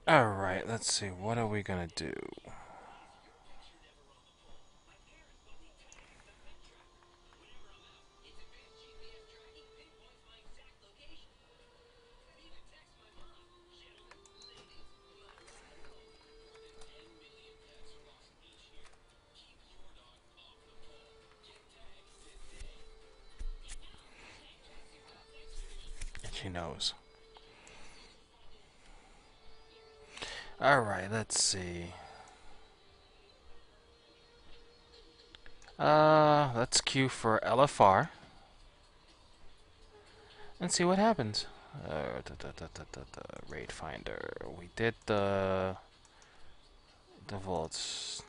Alright, let's see. What are we gonna do? She knows. Alright, let's see. Let's queue for LFR and see what happens. Raid finder. We did the vaults.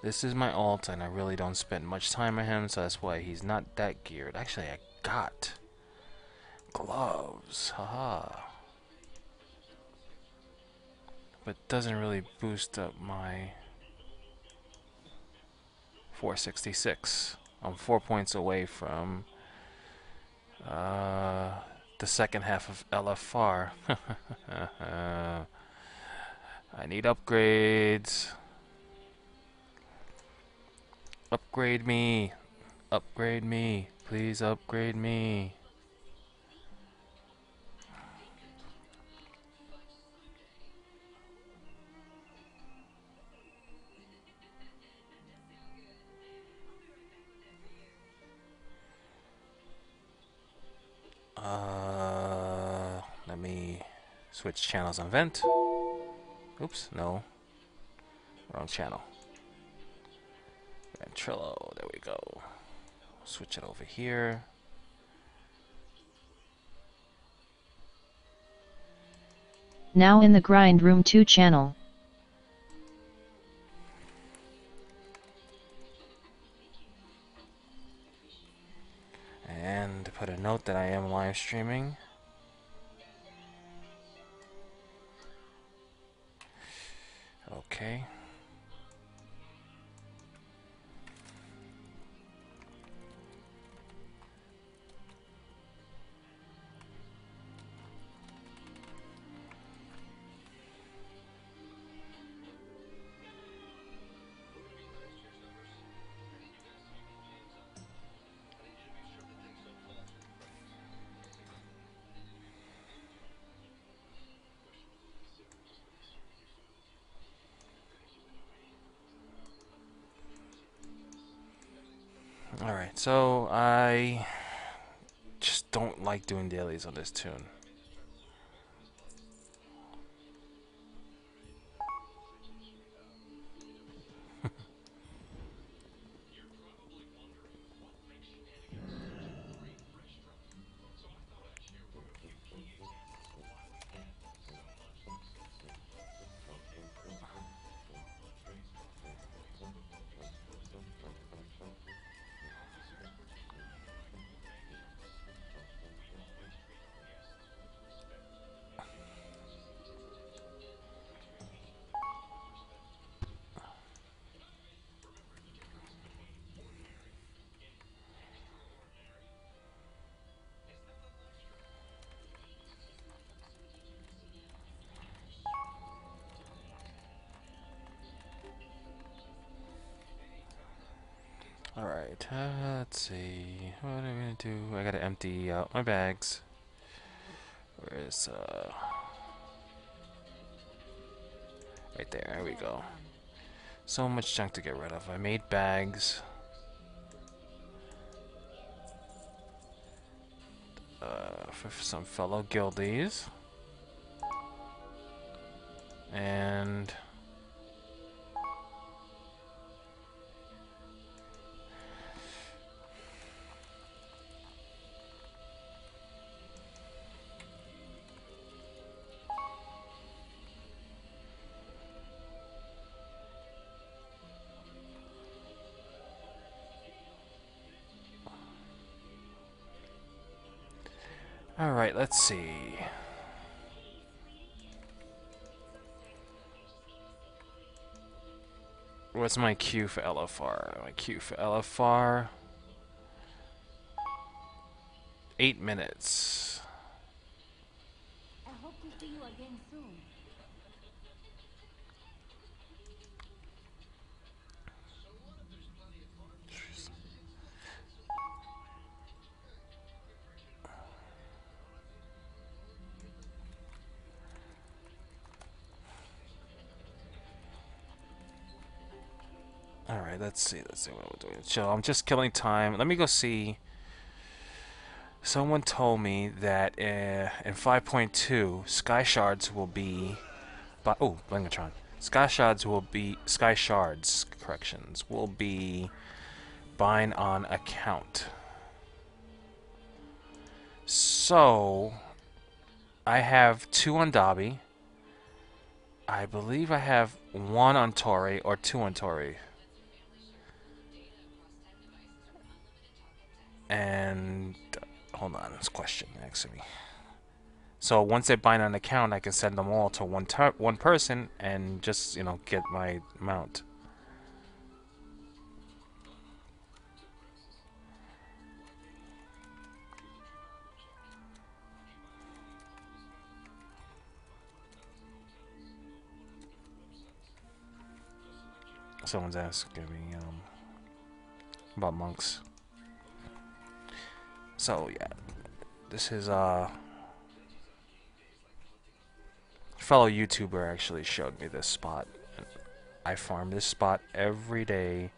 This is my alt, and I really don't spend much time on him, so that's why he's not that geared. Actually, I got gloves. Haha. But doesn't really boost up my 466. I'm 4 points away from the second half of LFR. I need upgrades. Upgrade me. Upgrade me. Please upgrade me. Let me switch channels on Vent. Oops, no. Wrong channel. Ventrilo, there we go. Switch it over here. Now in the Grind Room 2 channel. And put a note that I am live streaming. Okay. Alright, so I just don't like doing dailies on this tune. Alright, let's see. What am I gonna do? I gotta empty out my bags. Where's, right there we go. So much junk to get rid of. I made bags. For some fellow guildies. And alright, let's see. What's my queue for LFR? My queue for LFR 8 minutes. I hope to see you again soon. Alright, let's see what we're doing. So I'm just killing time. Let me go see. Someone told me that in 5.2, Sky Shards will be... Oh, Blingatron. Sky Shards, corrections, will be buying on account. So, I have 2 on Dobby. I believe I have 1 on Toray, or 2 on Toray. And hold on, this question next to me. So once they bind an account, I can send them all to one person and just, you know, get my mount. Someone's asking me about monks. So yeah, this is fellow YouTuber actually showed me this spot. I farm this spot every day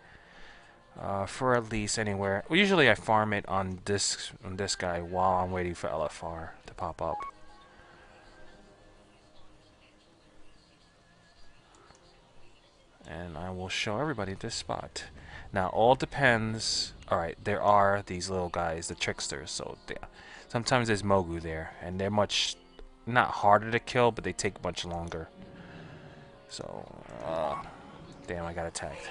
for at least anywhere. Well, usually I farm it on this guy while I'm waiting for LFR to pop up. And I will show everybody this spot. Now, all depends. Alright, there are these little guys, the tricksters. So, yeah. Sometimes there's Mogu there. And they're much, not harder to kill, but they take much longer. So, damn, I got attacked.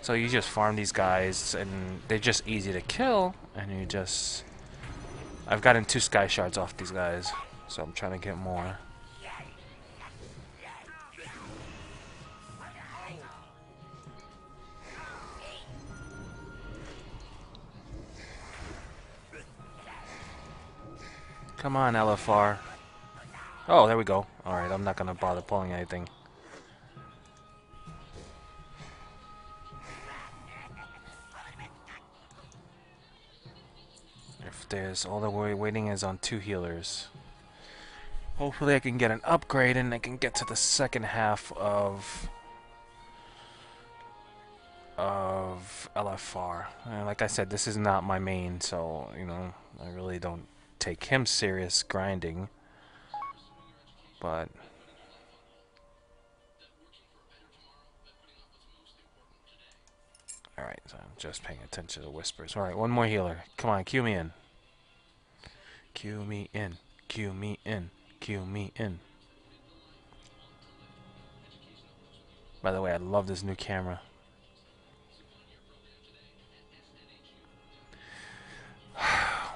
So, you just farm these guys, and they're just easy to kill. And you just... I've gotten 2 Sky Shards off these guys. So, I'm trying to get more. Come on, LFR. Oh, there we go. Alright, I'm not gonna bother pulling anything. If there's... all that we're waiting is on 2 healers. Hopefully I can get an upgrade and I can get to the second half of LFR. And like I said, this is not my main, so, you know, I really don't take him serious grinding. But alright, so I'm just paying attention to the whispers. Alright, one more healer. Come on, cue me in. Cue me in. Cue me in. Cue me in. By the way, I love this new camera.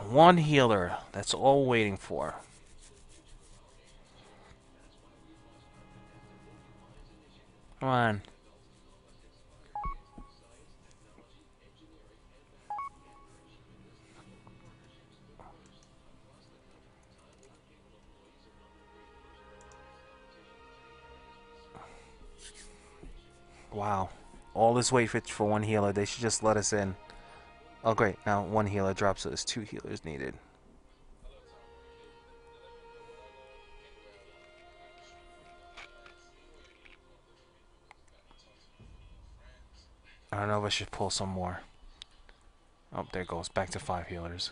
One healer. That's all we're waiting for. Come on. Wow. All this wait for one healer. They should just let us in. Oh, great. Now one healer drops, so there's 2 healers needed. I don't know if I should pull some more. Oh, there it goes. Back to 5 healers.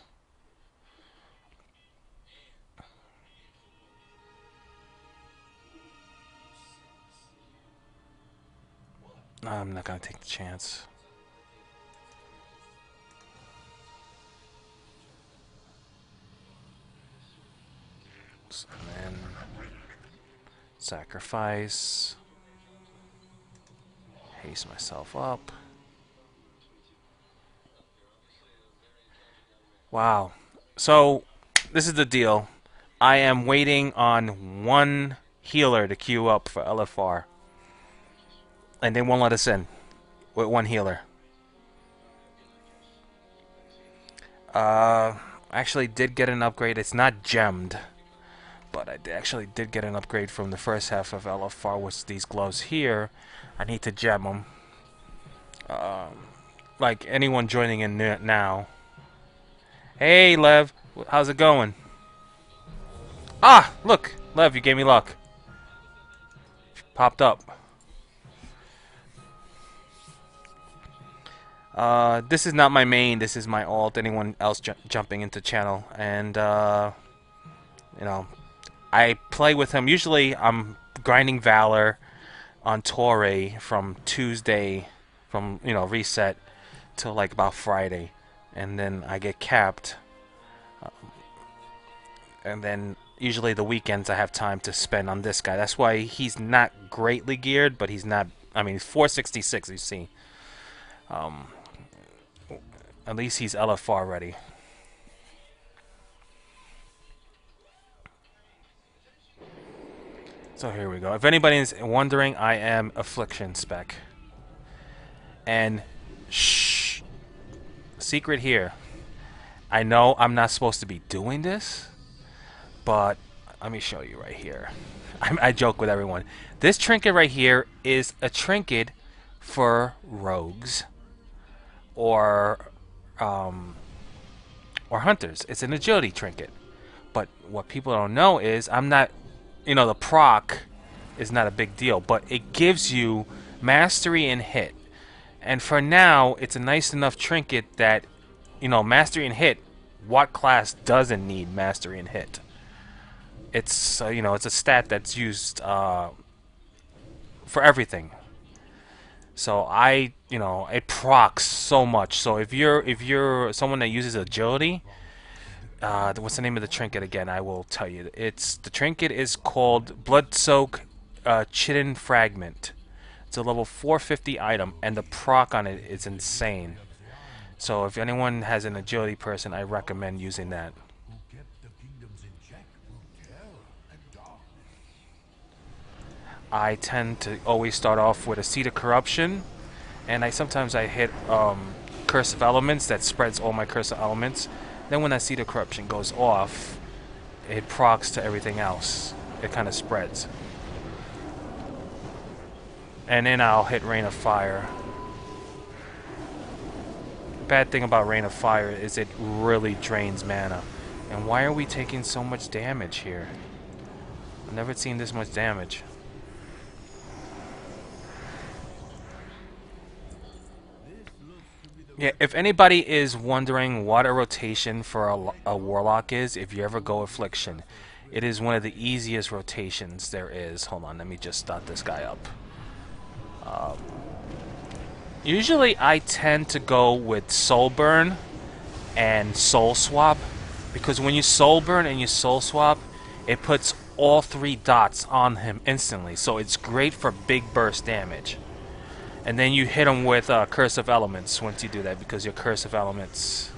I'm not gonna take the chance. And then sacrifice. Haste myself up. Wow. So, this is the deal. I am waiting on one healer to queue up for LFR. And they won't let us in with one healer. Actually did get an upgrade. It's not gemmed. But I actually did get an upgrade from the first half of LFR with these gloves here. I need to gem them. Like anyone joining in now. Hey, Lev. How's it going? Ah, look. Lev, you gave me luck. Popped up. This is not my main. This is my alt. Anyone else jumping into channel, and you know, I play with him. Usually, I'm grinding Valor on Toray from Tuesday, from reset till like about Friday, and then I get capped, and then usually the weekends I have time to spend on this guy. That's why he's not greatly geared, but he's not. I mean, 466. You see, at least he's LFR ready. So here we go. If anybody's wondering, I am Affliction spec. And shh, secret here. I know I'm not supposed to be doing this, but let me show you right here. I joke with everyone. This trinket right here is a trinket for rogues or hunters. It's an agility trinket. But what people don't know is I'm not, the proc is not a big deal, but it gives you mastery and hit. And for now, it's a nice enough trinket that, mastery and hit, what class doesn't need mastery and hit? It's, it's a stat that's used for everything. So it procs so much. So if you're someone that uses agility, what's the name of the trinket again? I will tell you. The trinket is called Blood Soak Chitin Fragment. It's a level 450 item, and the proc on it is insane. So if anyone has an agility person, I recommend using that. I tend to always start off with a Seed of Corruption, and sometimes I hit Curse of Elements that spreads all my Curse of Elements. Then when that Seed of Corruption goes off, it procs to everything else. It kind of spreads. And then I'll hit Rain of Fire. Bad thing about Rain of Fire is it really drains mana. And why are we taking so much damage here? I've never seen this much damage. Yeah, if anybody is wondering what a rotation for a Warlock is, if you ever go Affliction, it is one of the easiest rotations there is. Hold on, let me just start this guy up. Usually I tend to go with Soul Burn and Soul Swap, because when you Soul Burn and you Soul Swap, it puts all 3 dots on him instantly, so it's great for big burst damage. And then you hit him with Curse of Elements once you do that, because your Curse of Elements...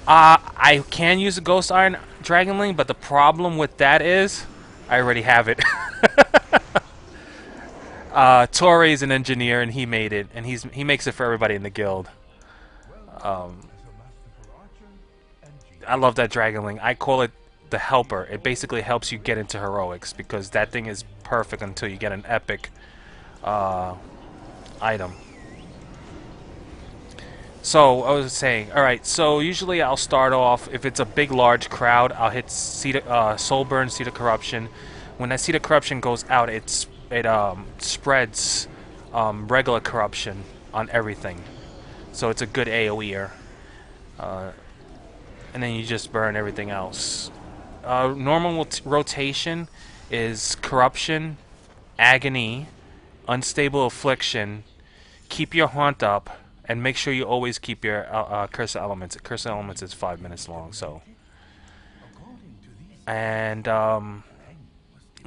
I can use a Ghost Iron Dragonling, but the problem with that is I already have it. Toray is an engineer, and he made it, and he makes it for everybody in the guild. I love that Dragonling. I call it the helper. It basically helps you get into heroics, because that thing is perfect until you get an epic item. So I was saying, alright, so usually I'll start off, if it's a big large crowd, I'll hit Soul Burn, Seed of Corruption. When that Seed of Corruption goes out, it spreads regular corruption on everything. So it's a good AoEer. And then you just burn everything else. Normal rotation is Corruption, Agony, Unstable Affliction, keep your Haunt up, and make sure you always keep your Curse of Elements. Curse of Elements is 5 minutes long, so. And you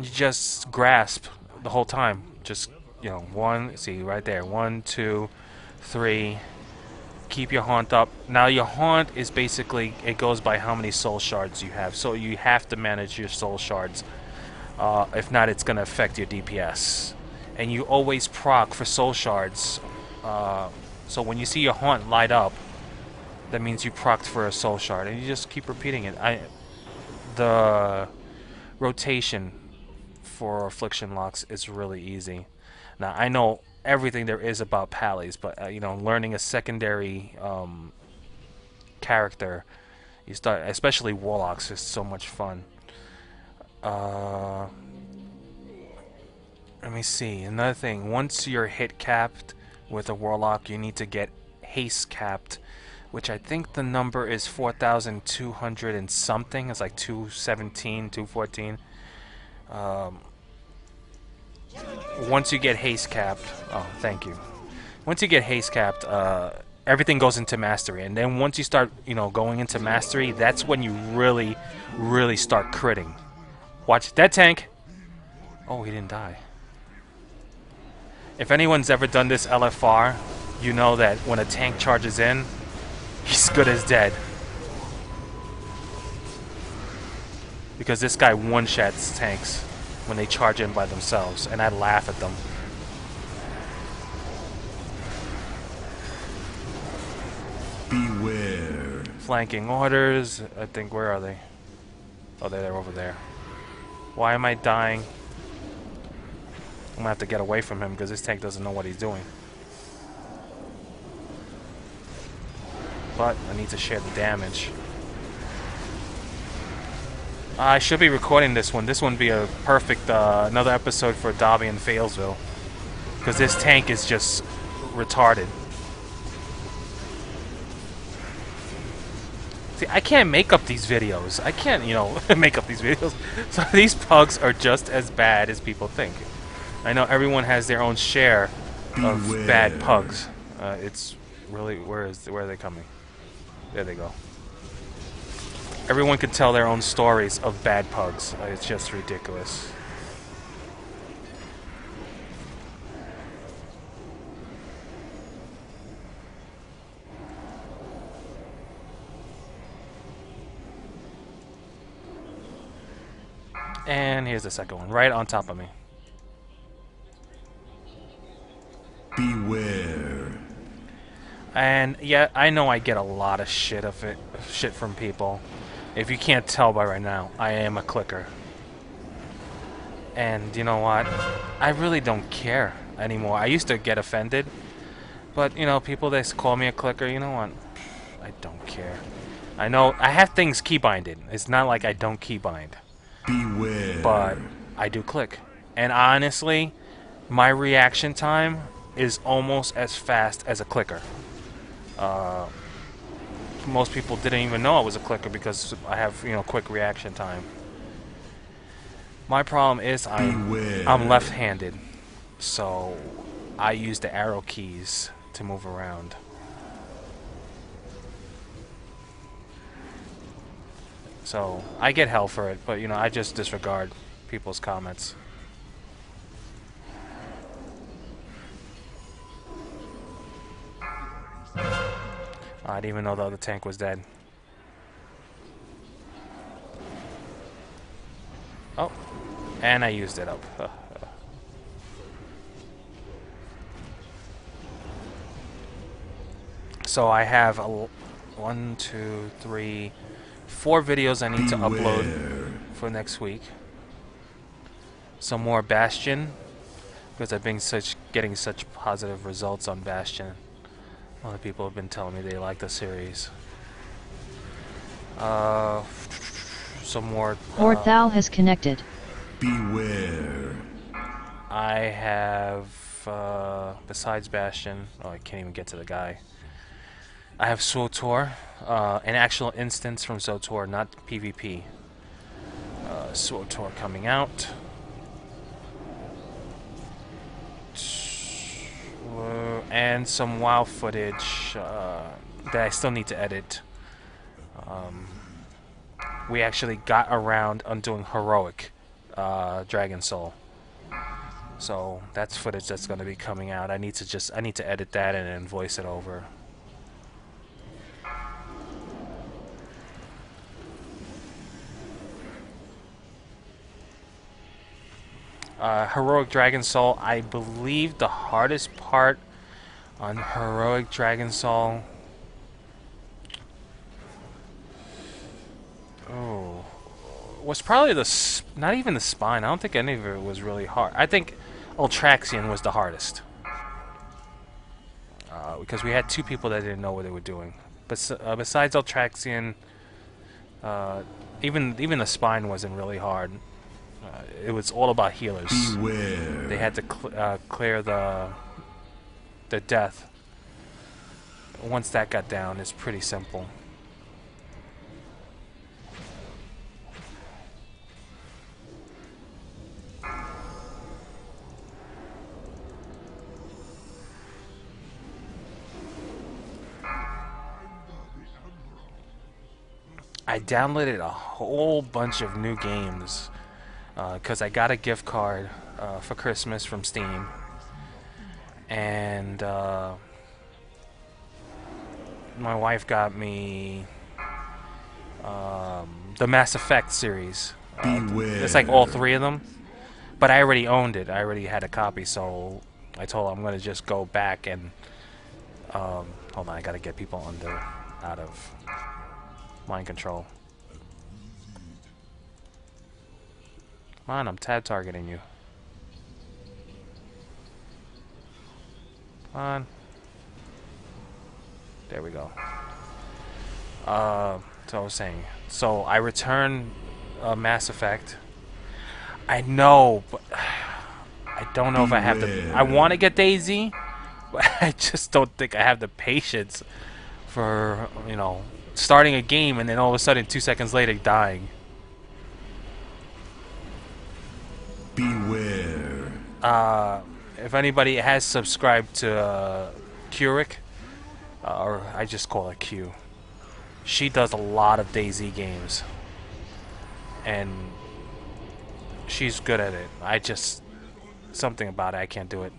just grasp the whole time. Just, see right there. 1, 2, 3. Keep your Haunt up. Now your Haunt is basically, it goes by how many soul shards you have. So you have to manage your soul shards. If not, it's going to affect your DPS. And you always proc for soul shards. So when you see your Haunt light up, that means you procced for a soul shard. And you just keep repeating it. The rotation for Affliction locks is really easy. Now, I know everything there is about pallies, but learning a secondary character, you start, especially Warlocks, is so much fun. Let me see, another thing, once you're hit capped with a warlock, you need to get haste capped, which I think the number is 4,200 and something. It's like 217, 214. Once you get haste capped, oh, thank you. Once you get haste capped, everything goes into mastery, and then once you start, going into mastery, that's when you really, really start critting. Watch that tank. Oh, he didn't die. If anyone's ever done this LFR, you know that when a tank charges in, he's good as dead. Because this guy one-shots tanks when they charge in by themselves, and I laugh at them. Beware. Flanking orders. I think, where are they? Oh, they're over there. Why am I dying? I'm gonna have to get away from him because this tank doesn't know what he's doing. But I need to share the damage. I should be recording this one. This one would be a perfect another episode for Dobby and Failsville, because this tank is just retarded. See, I can't make up these videos. I can't, make up these videos. So these pugs are just as bad as people think. I know everyone has their own share of bad pugs. It's really, where are they coming? There they go. Everyone can tell their own stories of bad pugs. It's just ridiculous. And here's the second one, right on top of me. Beware. And yeah, I know I get a lot of shit from people. If you can't tell by right now, I am a clicker. And you know what? I really don't care anymore. I used to get offended, but people that call me a clicker, you know what? I don't care. I know I have things keybinded. It's not like I don't keybind. Beware. But I do click. And honestly, my reaction time is almost as fast as a clicker. Most people didn't even know I was a clicker because I have, quick reaction time. My problem is I'm left-handed, so I use the arrow keys to move around. So I get hell for it, but I just disregard people's comments. I didn't even know the other tank was dead. Oh, and I used it up. So I have 1, 2, 3, 4 videos I need to upload for next week. Some more Bastion, because I've been getting such positive results on Bastion. A lot of people have been telling me they like the series. Some more. Porthal has connected. Beware. I have, besides Bastion, oh, I can't even get to the guy. I have SWTOR, an actual instance from SWTOR, not PvP. SWTOR coming out. And some WoW footage that I still need to edit. We actually got around on doing heroic Dragon Soul, so that's footage that's going to be coming out. I need to edit that and then voice it over. Heroic Dragon Soul, I believe the hardest part on Heroic Dragon Soul, was probably not even the spine. I don't think any of it was really hard. I think Ultraxion was the hardest, because we had 2 people that didn't know what they were doing. But besides Ultraxion, even the spine wasn't really hard. It was all about healers. Beware. They had to clear the the death. Once that got down, it's pretty simple. I downloaded a whole bunch of new games because I got a gift card for Christmas from Steam, and my wife got me the Mass Effect series. Beware. It's like all 3 of them, but I already owned it. I already had a copy, so I told her I'm going to just go back and hold on. I got to get people out of mind control. Come on, I'm tab targeting you. Come on. There we go. So I was saying. So I return Mass Effect. I know, but I don't know if I have the. I want to get DayZ, but I just don't think I have the patience for, you know, starting a game and then all of a sudden 2 seconds later dying. Beware. If anybody has subscribed to Curic, or I just call it Q, she does a lot of DayZ games, and she's good at it. I just, something about it, I can't do it.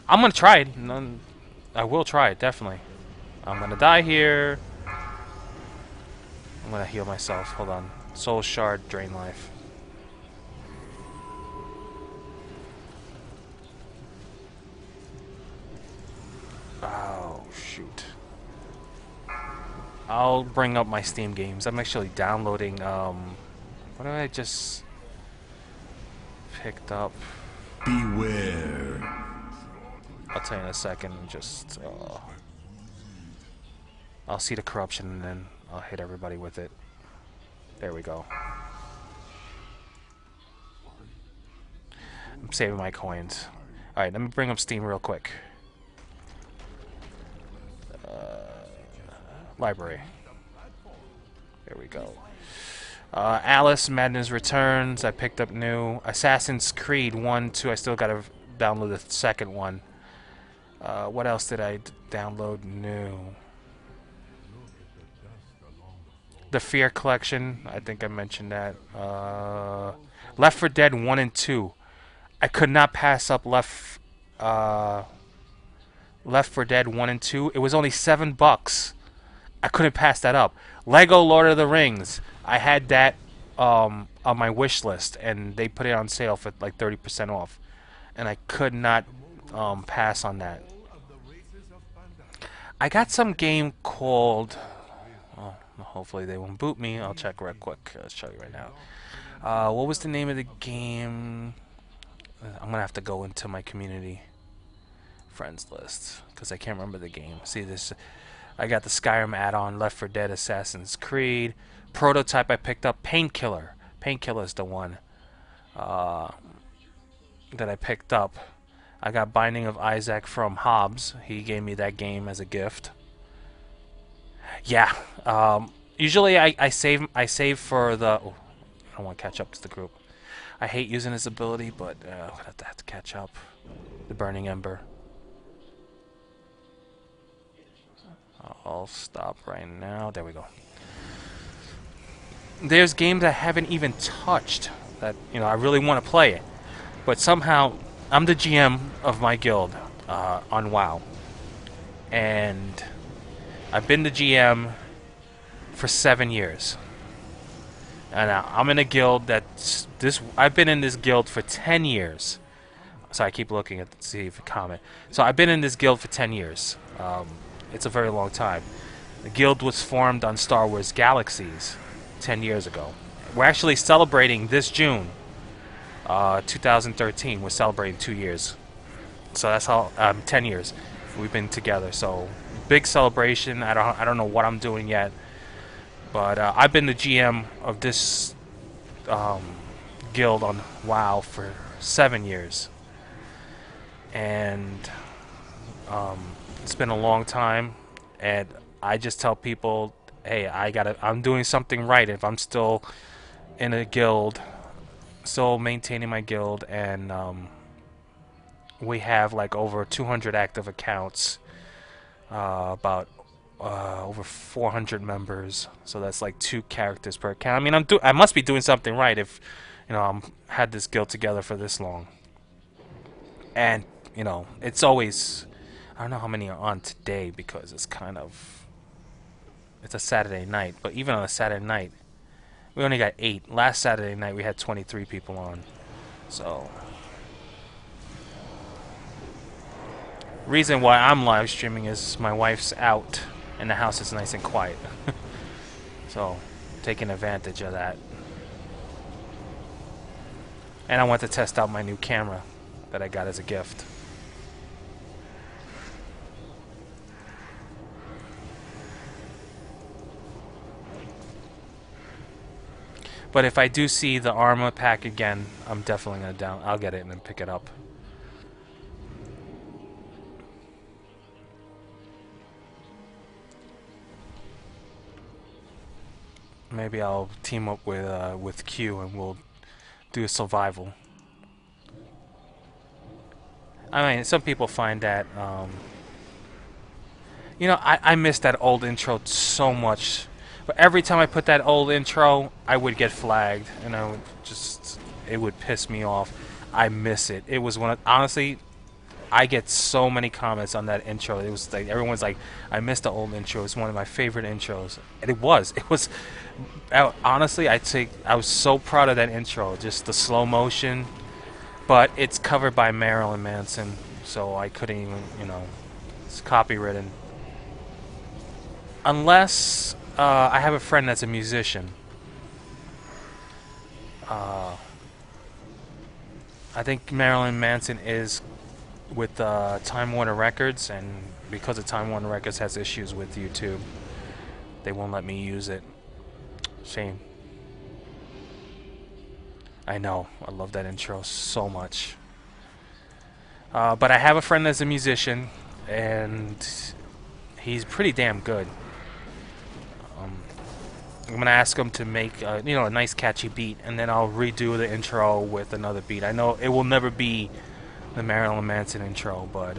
I'm gonna try it. I will try it, definitely. I'm gonna die here. I'm gonna heal myself. Hold on. Soul Shard, drain life. Oh, shoot. I'll bring up my Steam games. I'm actually downloading, what did I just picked up? Beware. I'll tell you in a second. Just, I'll see the corruption and then I'll hit everybody with it. There we go. I'm saving my coins. Alright, let me bring up Steam real quick. Library. There we go. Alice Madness Returns. I picked up new. Assassin's Creed 1, 2. I still gotta download the second one. What else did I download new? The Fear Collection. I think I mentioned that. Left 4 Dead 1 and 2. I could not pass up Left 4 Dead 1 and 2. It was only $7. I couldn't pass that up. Lego Lord of the Rings. I had that on my wish list, and they put it on sale for like 30% off, and I could not pass on that. I got some game called. Oh, hopefully they won't boot me. I'll check real quick. I'll show you right now. What was the name of the game? I'm gonna have to go into my community friends list because I can't remember the game. See this. I got the Skyrim add-on, Left 4 Dead, Assassin's Creed. Prototype I picked up, Painkiller. Painkiller is the one that I picked up. I got Binding of Isaac from Hobbs. He gave me that game as a gift. Yeah. Usually I save for the. Oh, I don't want to catch up to the group. I hate using this ability, but I'll have to catch up. The Burning Ember. I'll stop right now. There we go. There's games I haven't even touched that, you know, I really want to play it, but somehow I'm the GM of my guild on WoW, and I've been the GM for 7 years, and I'm in a guild that's this. I've been in this guild for 10 years. So I keep looking at see if you comment. So I've been in this guild for 10 years. It's a very long time. The guild was formed on Star Wars Galaxies 10 years ago. We're actually celebrating this June, 2013. We're celebrating 2 years. So that's how 10 years we've been together. So big celebration. I don't know what I'm doing yet, but I've been the GM of this guild on WoW for 7 years, and It's been a long time, and I just tell people, hey, I'm doing something right if I'm still in a guild, still maintaining my guild, and we have like over 200 active accounts, about over 400 members. So that's like 2 characters per account. I mean, I must be doing something right if, I'm had this guild together for this long. And it's always, I don't know how many are on today because it's a Saturday night. But even on a Saturday night, we only got 8. Last Saturday night we had 23 people on. So reason why I'm live streaming is my wife's out and the house is nice and quiet. So taking advantage of that. And I want to test out my new camera that I got as a gift. But if I do see the armor pack again, I'm definitely gonna I'll get it and then pick it up. Maybe I'll team up with Q and we'll do a survival. I mean, some people find that I miss that old intro so much. But every time I put that old intro, I would get flagged, and it would piss me off. I miss it. It was honestly, I get so many comments on that intro. It was like everyone's like, "I miss the old intro. It's one of my favorite intros." And it was. Honestly, I was so proud of that intro. Just the slow motion, but it's covered by Marilyn Manson, so I couldn't even, it's copywritten. Unless I have a friend that's a musician. I think Marilyn Manson is with Time Warner Records, and because of Time Warner Records has issues with YouTube, they won't let me use it. Shame. I know. I love that intro so much. But I have a friend that's a musician, and he's pretty damn good. I'm gonna ask him to make a nice catchy beat, and then I'll redo the intro with another beat. I know it will never be the Marilyn Manson intro, but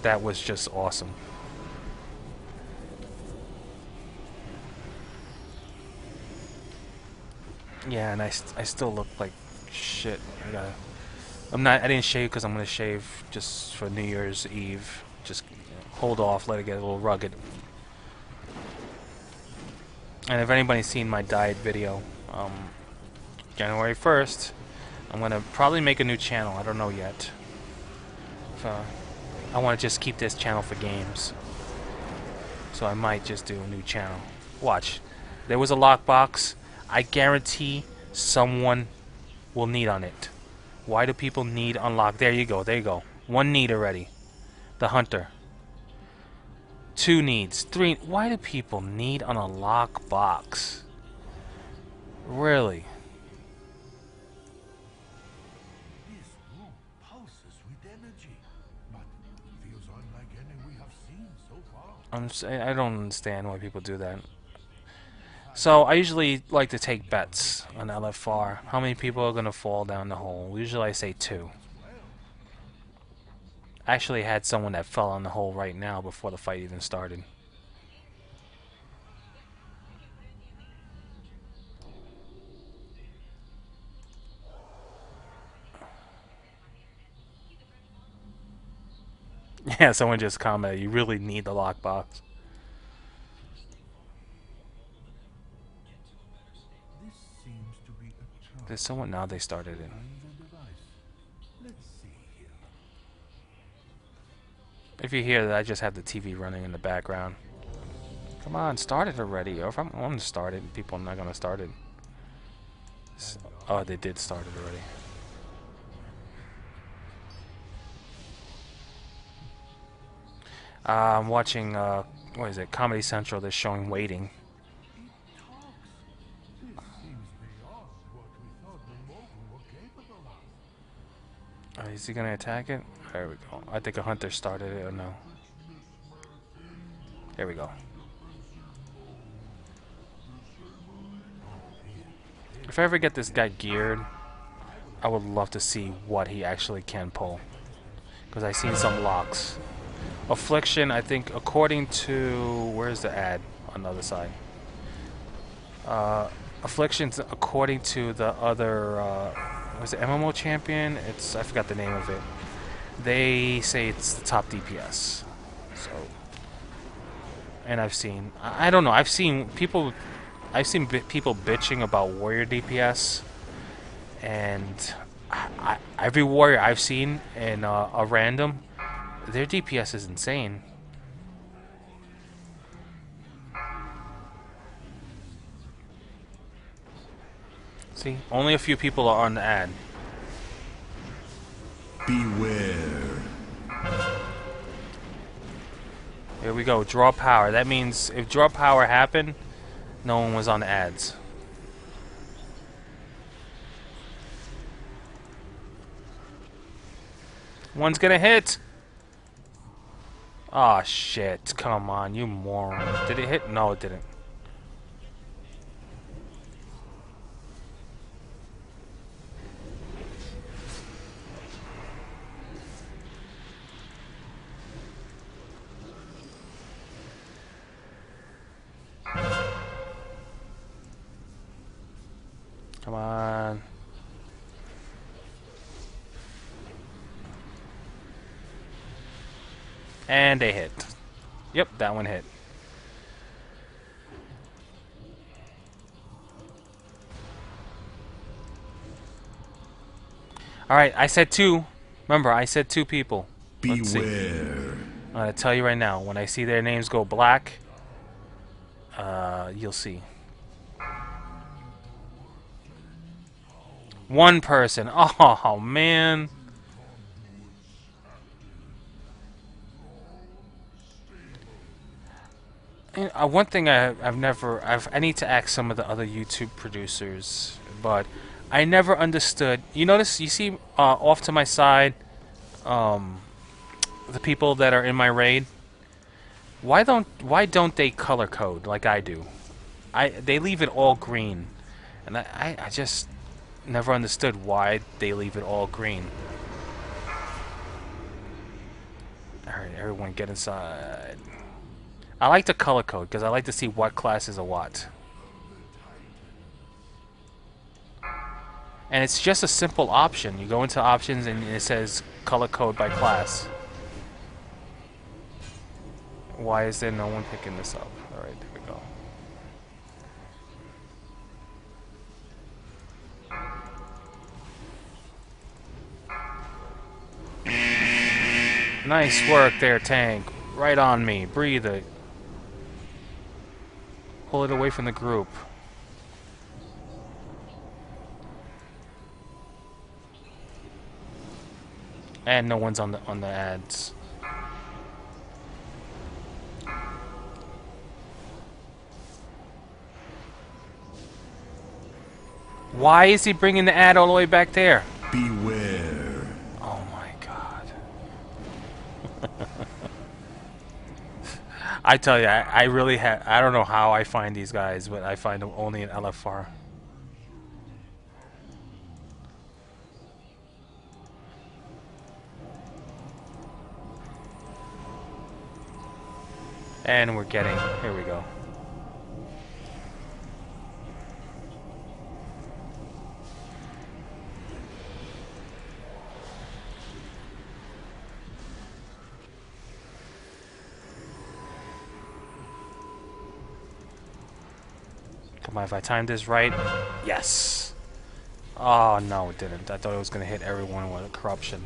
that was just awesome. Yeah, and I still look like shit. I didn't shave because I'm gonna shave just for New Year's Eve. Just hold off, let it get a little rugged. And if anybody's seen my diet video, January 1st, I'm going to probably make a new channel. I don't know yet. I want to just keep this channel for games. So I might just do a new channel. Watch. There was a lockbox. I guarantee someone will need on it. Why do people need unlock? There you go. There you go. 1 need already. The hunter. 2 needs. 3. Why do people need on a lockbox? Really? This room pulses with energy, but feels unlike any we have seen so far. I don't understand why people do that. So I usually like to take bets on LFR. How many people are gonna fall down the hole? Usually I say 2. I actually had someone that fell on the hole right now before the fight even started. Yeah, someone just commented, you really need the lockbox. This seems to be a charm. There's someone now they started it. Let's see here. If you hear that, I just have the TV running in the background. Come on, start it already. Or if I'm on to start it, people are not gonna start it. Oh, they did start it already. I'm watching, what is it, Comedy Central. They're showing Waiting. It talks. This seems beyond what we thought the Mogul were capable of. Is he gonna attack it? There we go. I think a hunter started it, or no? There we go. If I ever get this guy geared, I would love to see what he actually can pull. Because I've seen some locks. Affliction, I think, according to... Where's the ad on the other side? Afflictions, according to the other... was it MMO champion? I forgot the name of it. They say it's the top DPS. So... And I've seen... I don't know. I've seen people bitching about warrior DPS. And... every warrior I've seen in a random, their DPS is insane. See, only a few people are on the ad. Beware. Here we go, draw power. That means if draw power happened, no one was on the ads. One's gonna hit. Aw, oh, shit. Come on, you moron. Did it hit? No, it didn't. Come on. And they hit. Yep, that one hit. Alright, I said two. Remember, I said two people. Let's see. Beware. I'm gonna tell you right now, when I see their names go black, you'll see. One person. Oh, man. One thing I need to ask some of the other YouTube producers, but I never understood. You notice, you see off to my side, the people that are in my raid. Why don't they color code like I do? They leave it all green, and I just never understood why they leave it all green. All right, everyone, get inside. I like the color code because I like to see what class is a what. And it's just a simple option. You go into options and it says color code by class. Why is there no one picking this up? Alright, there we go. Nice work there, tank. Right on me. Breathe it. Pull it away from the group. And no one's on the ads. Why is he bringing the ad all the way back there? Beware. Oh my god. I tell you, I really I don't know how I find these guys, but I find them only in LFR. And we're getting, here we go. Come on, if I timed this right, yes. Oh no, it didn't. I thought it was gonna hit everyone with a corruption.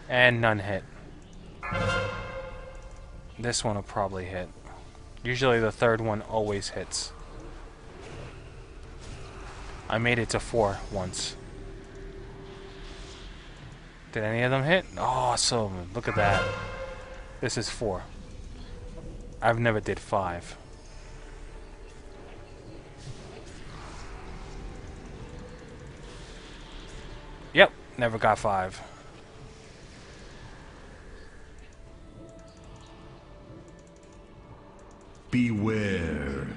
And none hit. This one will probably hit. Usually the third one always hits. I made it to 4 once. Did any of them hit? Awesome. Look at that. This is 4. I've never did 5. Yep, never got 5. Beware.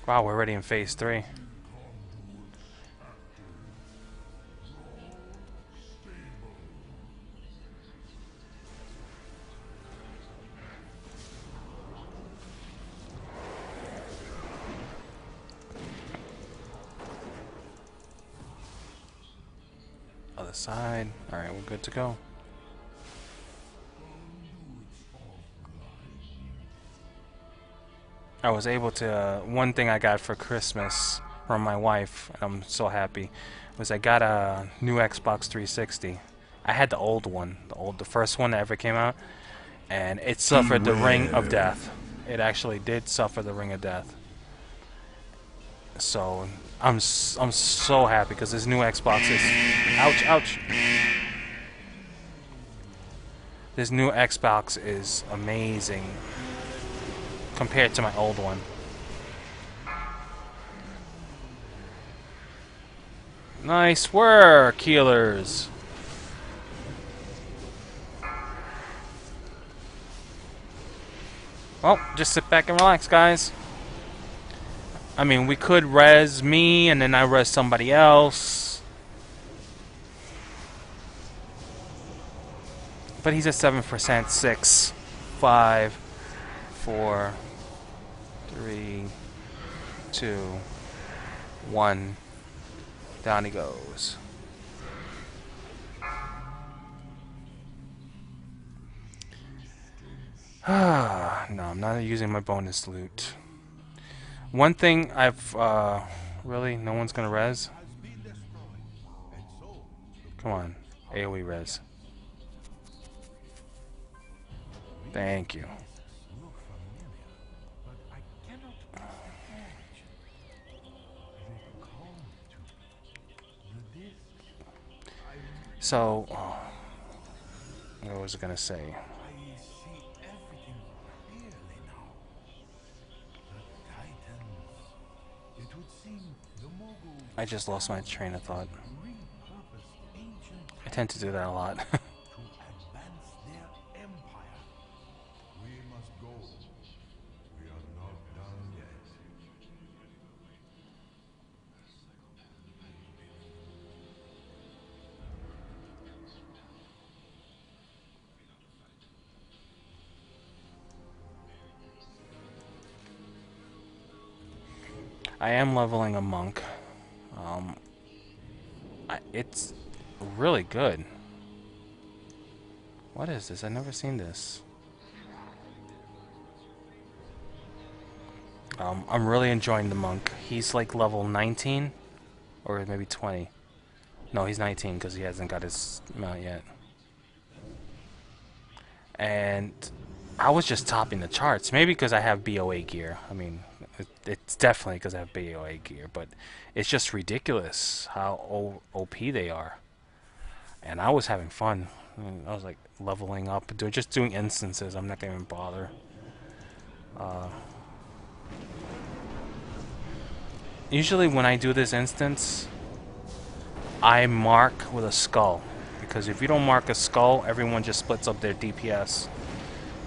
Wow, we're already in phase 3. Other side. Alright, we're good to go. I was able to, one thing I got for Christmas from my wife, and I'm so happy, was I got a new Xbox 360. I had the old one, the first one that ever came out, and it suffered the ring of death. It actually did suffer the ring of death. So I'm so happy because this new Xbox is, ouch. This new Xbox is amazing compared to my old one. Nice work, healers. Well, just sit back and relax, guys. I mean, we could res me and then I res somebody else. But he's at 7%. 6, 5, 4, 3, 2, 1. Down he goes. No, I'm not using my bonus loot. One thing I've, really, no one's gonna res? Come on, AoE res. Thank you. So, what was I gonna say? I just lost my train of thought. I tend to do that a lot. I am leveling a monk. It's really good. What is this? I've never seen this. I'm really enjoying the monk. He's like level 19, or maybe 20. No, he's 19 because he hasn't got his mount yet. And I was just topping the charts. Maybe because I have BOA gear. I mean, it's definitely because I have BOA gear, but it's just ridiculous how OP they are. And I was having fun. I was like leveling up, just doing instances. I'm not gonna even bother. Usually when I do this instance, I mark with a skull. Because if you don't mark a skull, everyone just splits up their DPS.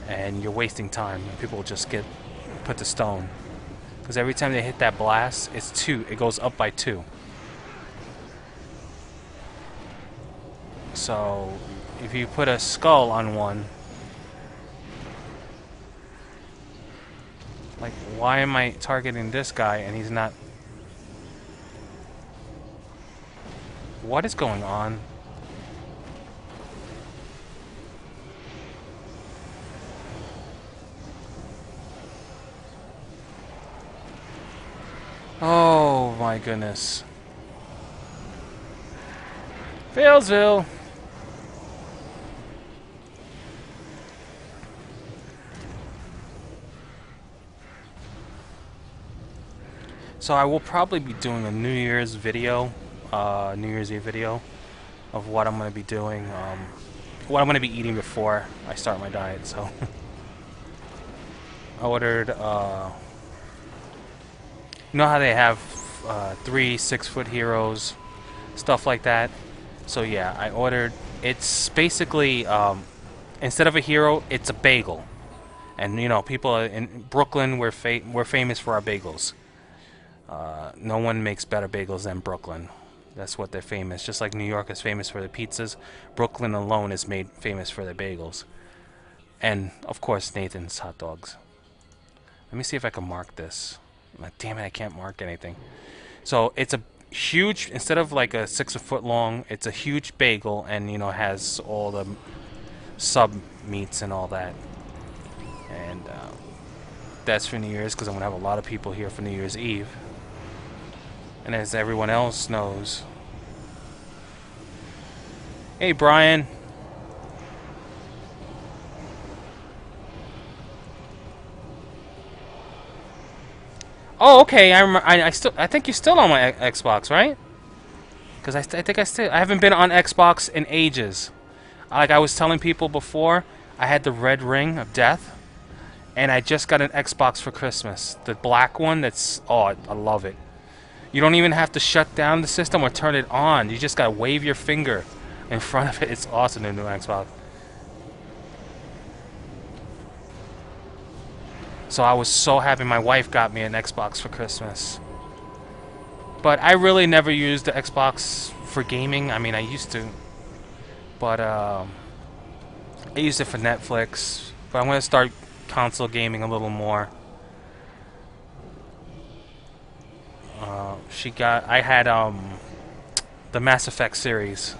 And you're wasting time. And people just get put to stone. Because every time they hit that blast, it's 2. It goes up by 2. So, if you put a skull on one... Like, why am I targeting this guy and he's not... What is going on? Oh my goodness. Failsville! So I will probably be doing a New Year's video, New Year's Eve video of what I'm going to be doing, what I'm going to be eating before I start my diet. So I ordered, you know how they have 3 6-foot heroes, stuff like that. So yeah, I ordered. It's basically instead of a hero, it's a bagel. And you know, people in Brooklyn, we're famous for our bagels. No one makes better bagels than Brooklyn. That's what they're famous. Just like New York is famous for their pizzas, Brooklyn alone is made famous for their bagels. And of course, Nathan's hot dogs. Let me see if I can mark this. Damn it, I can't mark anything. So it's a huge, instead of like a 6-foot long, it's a huge bagel, and you know, has all the sub meats and all that. And that's for New Year's, because I'm gonna have a lot of people here for New Year's Eve. And as everyone else knows, hey Brian. Oh, okay. I think you're still on my Xbox, right? Because I think I haven't been on Xbox in ages. Like I was telling people before, I had the red ring of death, and I just got an Xbox for Christmas. The black one. I love it. You don't even have to shut down the system or turn it on. You just gotta wave your finger in front of it. It's awesome, the new Xbox. So I was so happy my wife got me an Xbox for Christmas. But I really never used the Xbox for gaming. I mean, I used to. But I used it for Netflix. But I'm going to start console gaming a little more. I had the Mass Effect series.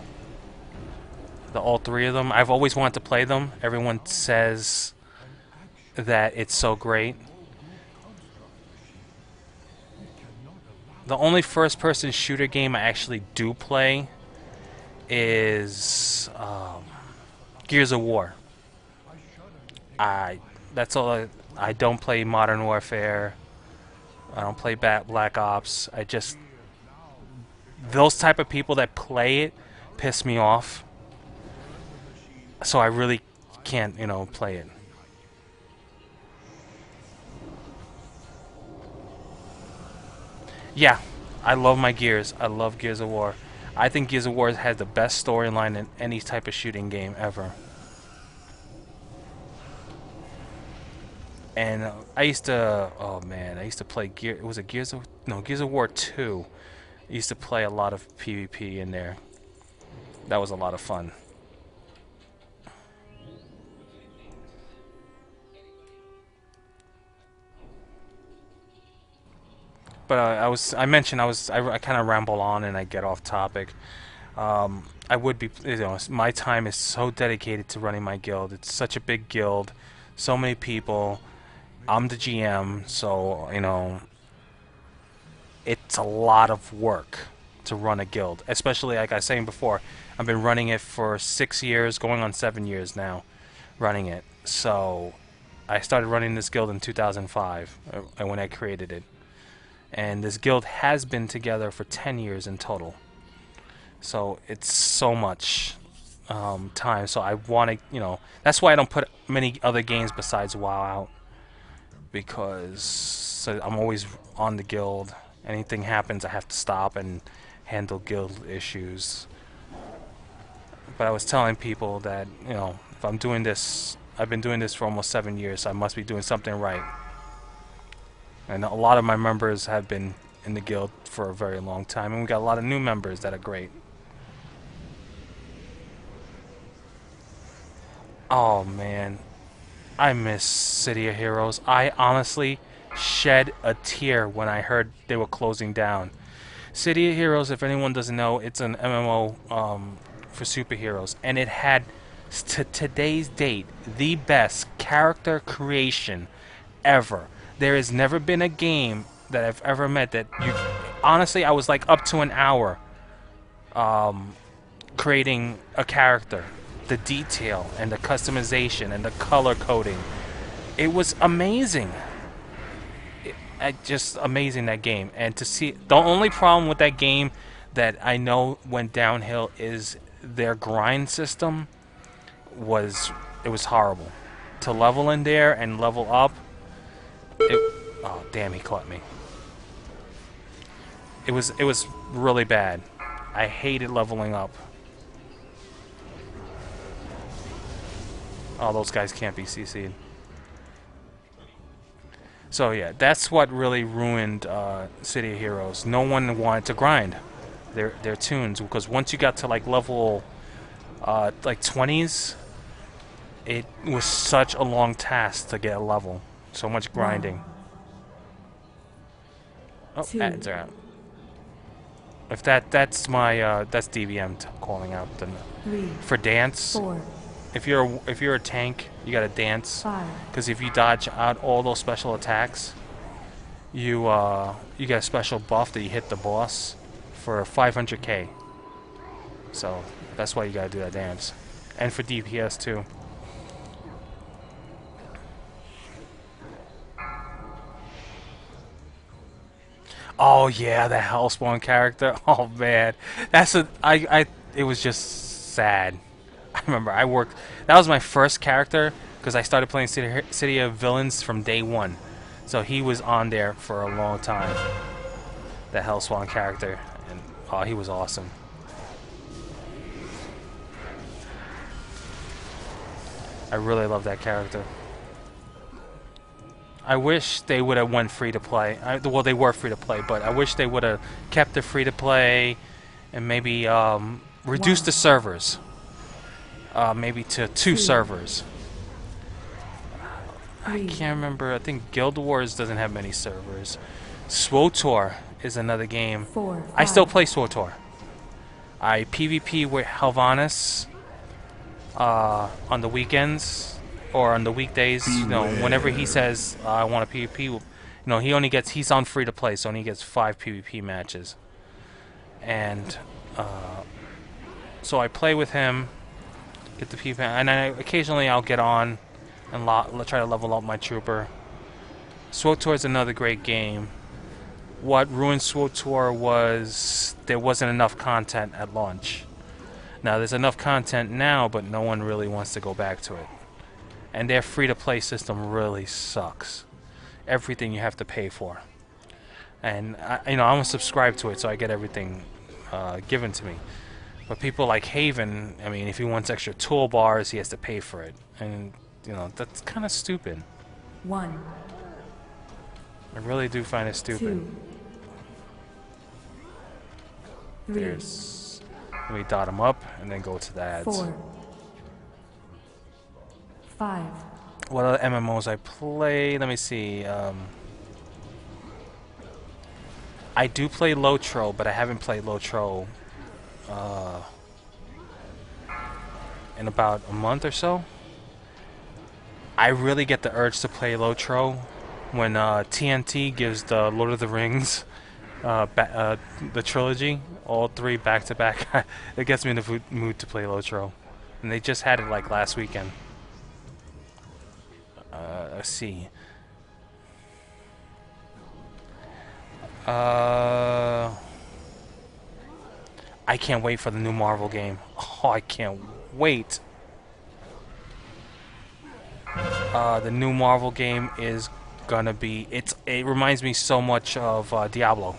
All 3 of them. I've always wanted to play them. Everyone says that it's so great. The only first-person shooter game I actually do play is Gears of War. That's all. I don't play Modern Warfare. I don't play Black Ops. Those type of people that play it piss me off. So I really can't, play it. Yeah, I love my Gears. I love Gears of War. I think Gears of War has the best storyline in any type of shooting game ever. And I used to, I used to play Gears of War 2. I used to play a lot of PvP in there. That was a lot of fun. But I mentioned I kind of ramble on and I get off topic. I would be, my time is so dedicated to running my guild. It's such a big guild, so many people. I'm the GM, so it's a lot of work to run a guild. Especially like I was saying before, I've been running it for 6 years, going on 7 years now, running it. So I started running this guild in 2005, when I created it. And this guild has been together for 10 years in total. So it's so much time. So I want to, that's why I don't put many other games besides WoW out. Because I'm always on the guild. Anything happens, I have to stop and handle guild issues. But I was telling people that, if I'm doing this, I've been doing this for almost 7 years, so I must be doing something right. And a lot of my members have been in the guild for a very long time, and we got a lot of new members that are great. Oh man, I miss City of Heroes. I honestly shed a tear when I heard they were closing down. City of Heroes, if anyone doesn't know, it's an MMO for superheroes, and it had, to today's date, the best character creation ever. There has never been a game that I've ever met that honestly, I was like up to an hour creating a character. The detail and the customization and the color coding. It was amazing. Just amazing, that game. And to see, the only problem with that game that I know went downhill is their grind system was, it was horrible. To level in there and level up, oh damn, he caught me. It was really bad. I hated leveling up. Oh, those guys can't be CC'd. So yeah, that's what really ruined City of Heroes. No one wanted to grind their tunes, because once you got to like level like 20s, it was such a long task to get a level. So much grinding. Oh, ads are out. If that's my that's DVM calling out the for dance. 4, If you're a tank, you gotta dance, 5, because if you dodge out all those special attacks, you get a special buff that you hit the boss for 500k. So that's why you gotta do that dance, and for DPS too. Oh yeah, the Hellspawn character. Oh man, it was just sad. I remember I worked. That was my first character because I started playing City of Villains from day one, so he was on there for a long time. The Hellspawn character, and oh, he was awesome. I really love that character. I wish they would have went free to play. Well, they were free to play, but I wish they would have kept the free to play and maybe reduced the servers. Maybe to 2 servers. I can't remember. I think Guild Wars doesn't have many servers. SWTOR is another game. 4, 5. I still play SWTOR. I PvP with Helvanis on the weekends or on the weekdays. You know, whenever he says I want a PvP, you know, he's on free to play, so he gets 5 PvP matches. And so I play with him. Get the PvP, and occasionally I'll get on and try to level up my trooper. SWTOR is another great game. What ruined SWTOR was there wasn't enough content at launch. Now there's enough content now, but no one really wants to go back to it. And their free-to-play system really sucks. Everything you have to pay for. And I'm subscribed to it, so I get everything given to me. But people like Haven, I mean, if he wants extra toolbars, he has to pay for it. And, that's kind of stupid. 1, I really do find it stupid. 2, 3, There's... Let me dot them up and then go to the ads. 4, 5, What other MMOs I play? Let me see. I do play Lotro, but I haven't played Lotro in about a month or so. I really get the urge to play Lotro when TNT gives the Lord of the Rings the trilogy, all 3 back to back. It gets me in the mood to play Lotro, and they just had it like last weekend. Let's see. I can't wait for the new Marvel game. Oh, I can't wait. The new Marvel game is gonna be... It reminds me so much of Diablo.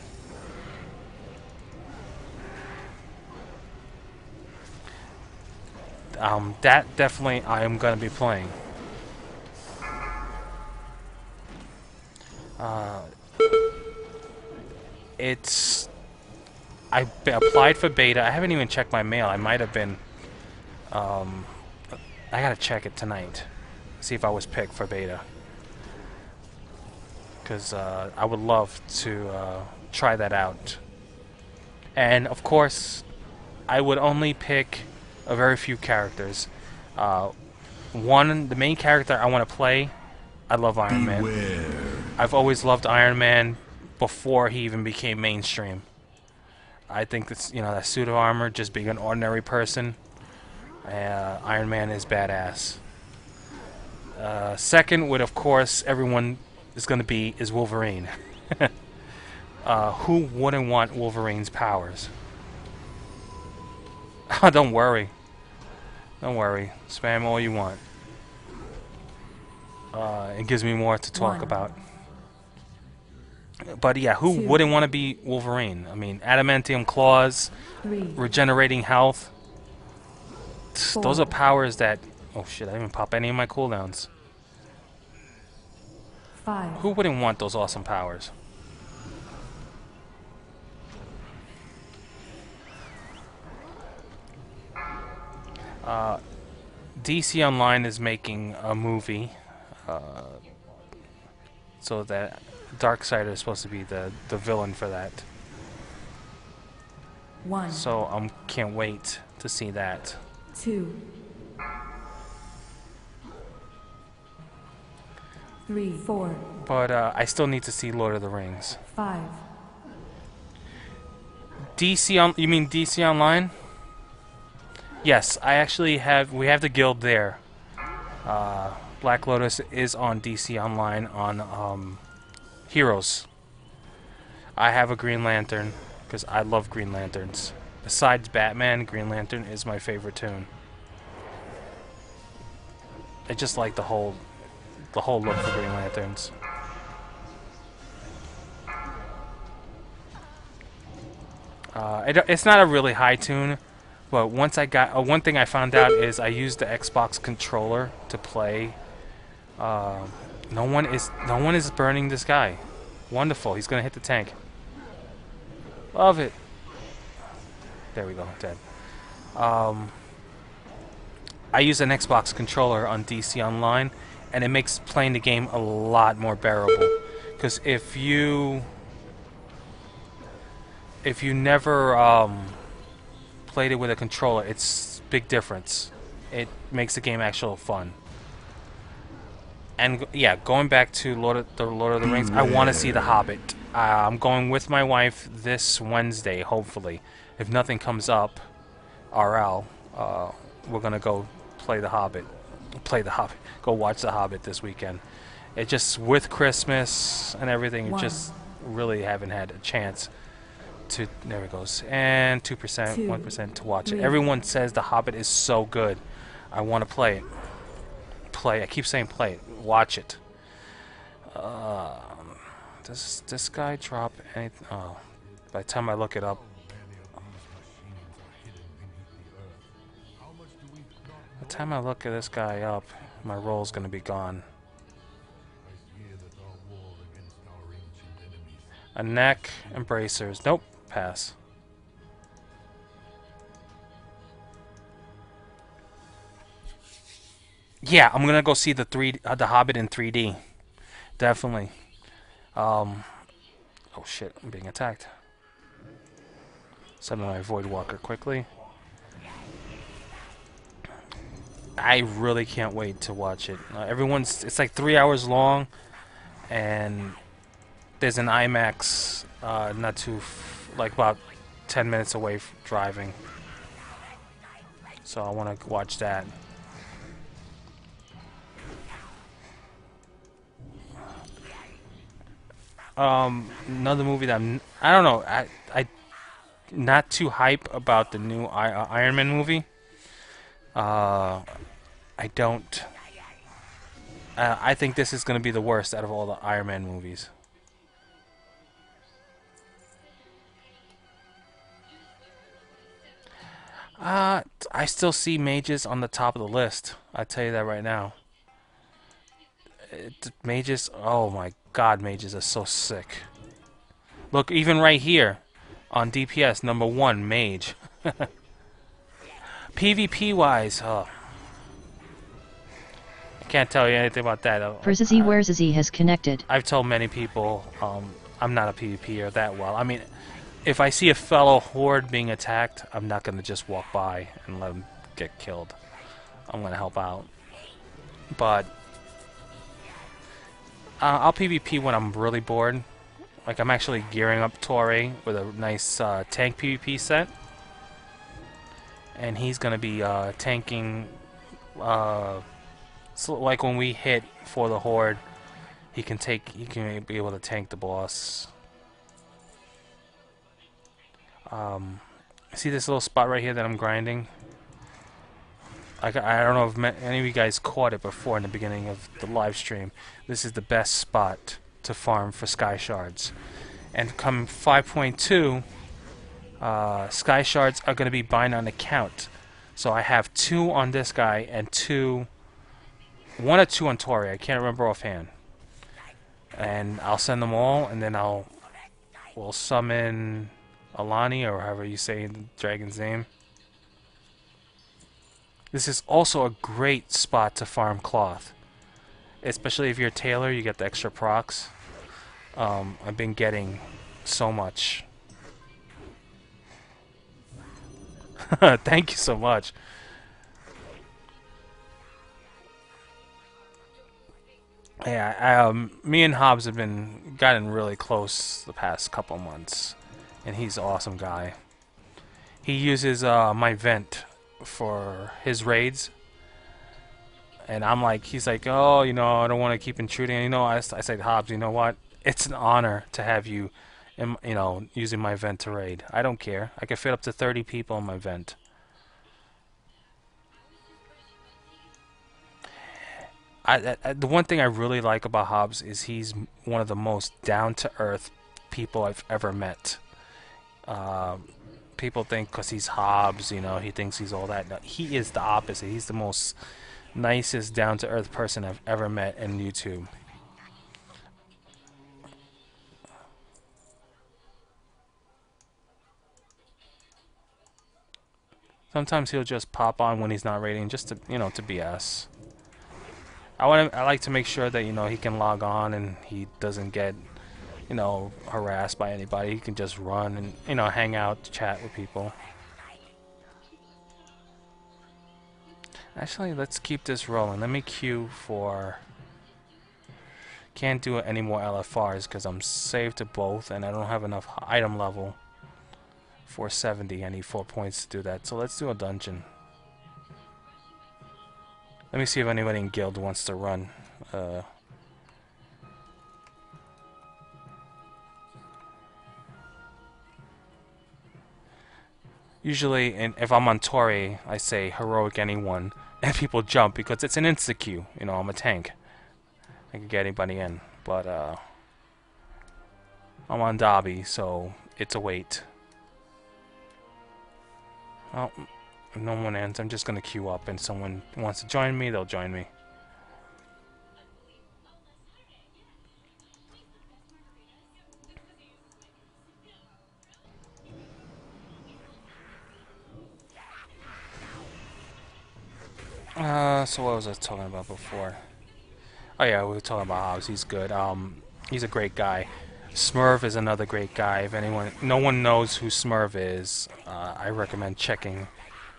That definitely I am gonna be playing. I applied for beta. I haven't even checked my mail. I might have been. I gotta check it tonight. See if I was picked for beta. Because I would love to try that out. And of course, I would only pick a very few characters. The main character I want to play, I love Iron Man. I've always loved Iron Man before he even became mainstream. I think that's, that suit of armor, just being an ordinary person, Iron Man is badass. Second would, of course, everyone is going to be is Wolverine. Who wouldn't want Wolverine's powers? Don't worry. Don't worry. Spam all you want. It gives me more to talk about. But yeah, who wouldn't want to be Wolverine? I mean, adamantium claws, regenerating health. Those are powers that... Oh shit, I didn't even pop any of my cooldowns. 5. Who wouldn't want those awesome powers? DC Online is making a movie, so that Darkseid is supposed to be the villain for that. 1. So I can't wait to see that. 2. 3. 4. But I still need to see Lord of the Rings. 5. You mean DC Online? Yes, I actually have. We have the guild there. Black Lotus is on DC Online on Heroes. I have a Green Lantern because I love Green Lanterns. Besides Batman, Green Lantern is my favorite tune. I just like the whole look for Green Lanterns. It's not a really high tune, but once I got one thing I found out is I used the Xbox controller to play. No one is burning this guy. Wonderful. He's gonna hit the tank. Love it. There we go. Dead. I use an Xbox controller on DC Online, and it makes playing the game a lot more bearable. Because if you never played it with a controller, it's big difference. It makes the game actual fun. And yeah, going back to Lord of the Rings, I want to see The Hobbit. I'm going with my wife this Wednesday, hopefully. If nothing comes up, RL, we're gonna go play The Hobbit. Go watch The Hobbit this weekend. It just, with Christmas and everything, just really haven't had a chance to. There it goes. And 2%, 1% to watch it. Everyone says The Hobbit is so good. I want to play it. I keep saying play it. Watch it. Does this guy drop anything? Oh, by the time I look it up. By the time I look at this guy up, my roll's gonna be gone. A neck and bracers. Nope. Pass. Yeah, I'm gonna go see the Hobbit in 3D. Definitely. Oh shit! I'm being attacked. Summon my Void Walker quickly. I really can't wait to watch it. It's like 3 hours long, and there's an IMAX not too, like about 10 minutes away from driving. So I want to watch that. Another movie that I don't know. I not too hype about the new Iron Man movie. I don't. I think this is going to be the worst out of all the Iron Man movies. I still see mages on the top of the list. I tell you that right now. Mages, oh my god, mages are so sick. Look, even right here on DPS, number 1, mage. PvP wise, I can't tell you anything about that. Verzazzy Werzazzy has connected. I've told many people I'm not a PvPer that well. I mean, if I see a fellow horde being attacked, I'm not going to just walk by and let them get killed. I'm going to help out. But I'll PvP when I'm really bored. Like, I'm actually gearing up Toray with a nice tank PvP set. And he's going to be tanking... so like when we hit for the horde, he can be able to tank the boss. See this little spot right here that I'm grinding? I don't know if any of you guys caught it before in the beginning of the live stream. This is the best spot to farm for sky shards. And come 5.2, sky shards are going to be buying on account. So I have 2 on this guy and 1 or 2 on Toray. I can't remember offhand. And I'll send them all, and then we'll summon Alani, or however you say the dragon's name. This is also a great spot to farm cloth, especially if you're a tailor. You get the extra procs. I've been getting so much. Thank you so much. Yeah, me and Hobbs have gotten really close the past couple months, and he's an awesome guy. He uses my vent for his raids, and he's like, oh, you know, I don't want to keep intruding. And, you know, I said, Hobbs, you know what? It's an honor to have you, you know, using my vent to raid. I don't care. I can fit up to 30 people in my vent. The one thing I really like about Hobbs is he's one of the most down-to-earth people I've ever met. People think because he's Hobbs, you know, he thinks he's all that. No, he is the opposite. He's the most nicest, down-to-earth person I've ever met in YouTube. Sometimes he'll just pop on when he's not raiding, just to, you know, to BS. I like to make sure that, you know, he can log on and he doesn't get, you know, harassed by anybody. He can just run and, you know, hang out, chat with people. Actually, let's keep this rolling. Let me queue for... Can't do any more LFRs because I'm saved to both and I don't have enough item level. 470. I need 4 points to do that. So let's do a dungeon. Let me see if anybody in guild wants to run. Usually, if I'm on Toray, I say heroic anyone, and people jump because it's an insta queue. You know, I'm a tank. I can get anybody in, but I'm on dobby, so it's a wait. Oh. If no one ends, I'm just gonna queue up, and someone wants to join me, they'll join me. So what was I talking about before? Oh yeah, we were talking about Hobbs. He's good. He's a great guy. Smurf is another great guy. If no one knows who Smurf is, I recommend checking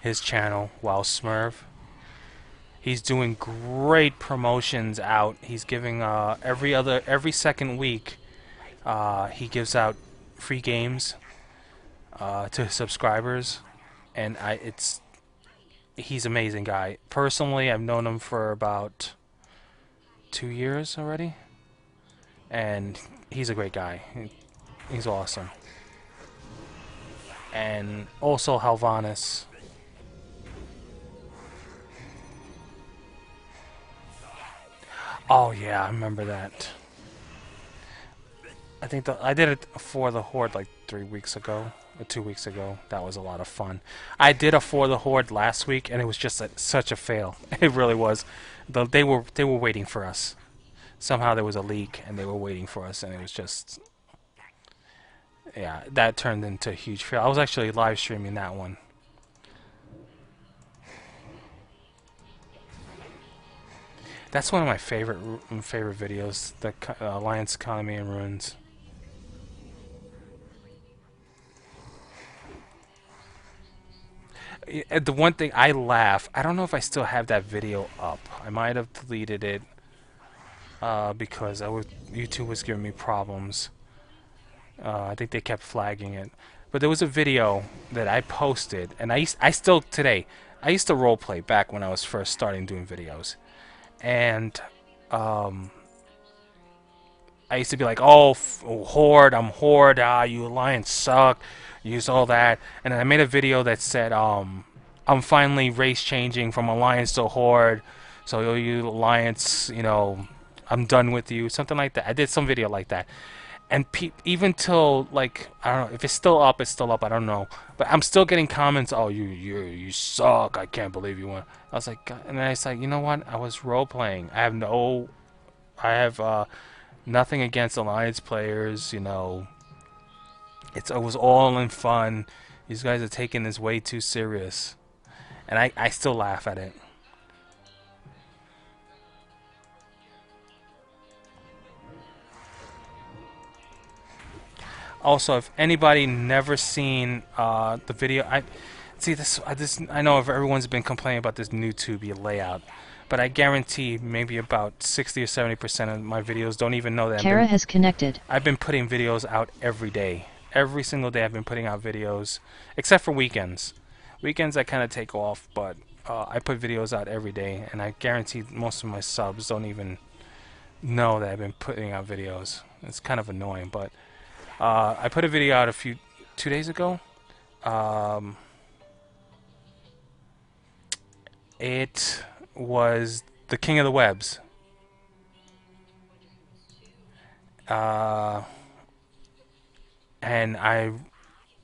his channel, Wow Smurf. He's doing great promotions out. He's giving every second week he gives out free games to subscribers, and he's an amazing guy. Personally, I've known him for about 2 years already, and he's a great guy. He's awesome. And also Halvanis. Oh yeah, I remember that. I think I did it for the Horde like 3 weeks ago, or 2 weeks ago. That was a lot of fun. I did a for the Horde last week, and it was just such a fail. It really was. They were waiting for us. Somehow there was a leak, and they were waiting for us, and it was just, yeah, that turned into a huge fail. I was actually live streaming that one. That's one of my favorite videos, the Alliance Economy and Ruins. The one thing I laugh, I don't know if I still have that video up. I might have deleted it because YouTube was giving me problems. I think they kept flagging it. But there was a video that I posted, and I still today, I used to roleplay back when I was first starting doing videos. And I used to be like, oh, Horde, I'm Horde, you Alliance suck, use all that. And then I made a video that said, I'm finally race changing from Alliance to Horde, so you Alliance, you know, I'm done with you, something like that. I did some video like that. And even till, like, I don't know, if it's still up, it's still up, I don't know. But I'm still getting comments, oh, you suck, I can't believe you won. I was like, God. And then I was like, you know what, I was role-playing. I have nothing against Alliance players, you know. It was all in fun. These guys are taking this way too serious. And I still laugh at it. Also, if anybody never seen the video, I know if everyone's been complaining about this new Tubi layout, but I guarantee maybe about 60 or 70% of my videos don't even know that. Kara has connected. I've been putting videos out every day. Every single day I've been putting out videos, except for weekends. Weekends I kind of take off, but I put videos out every day, and I guarantee most of my subs don't even know that I've been putting out videos. It's kind of annoying, but I put a video out 2 days ago. It was the King of the Webs. And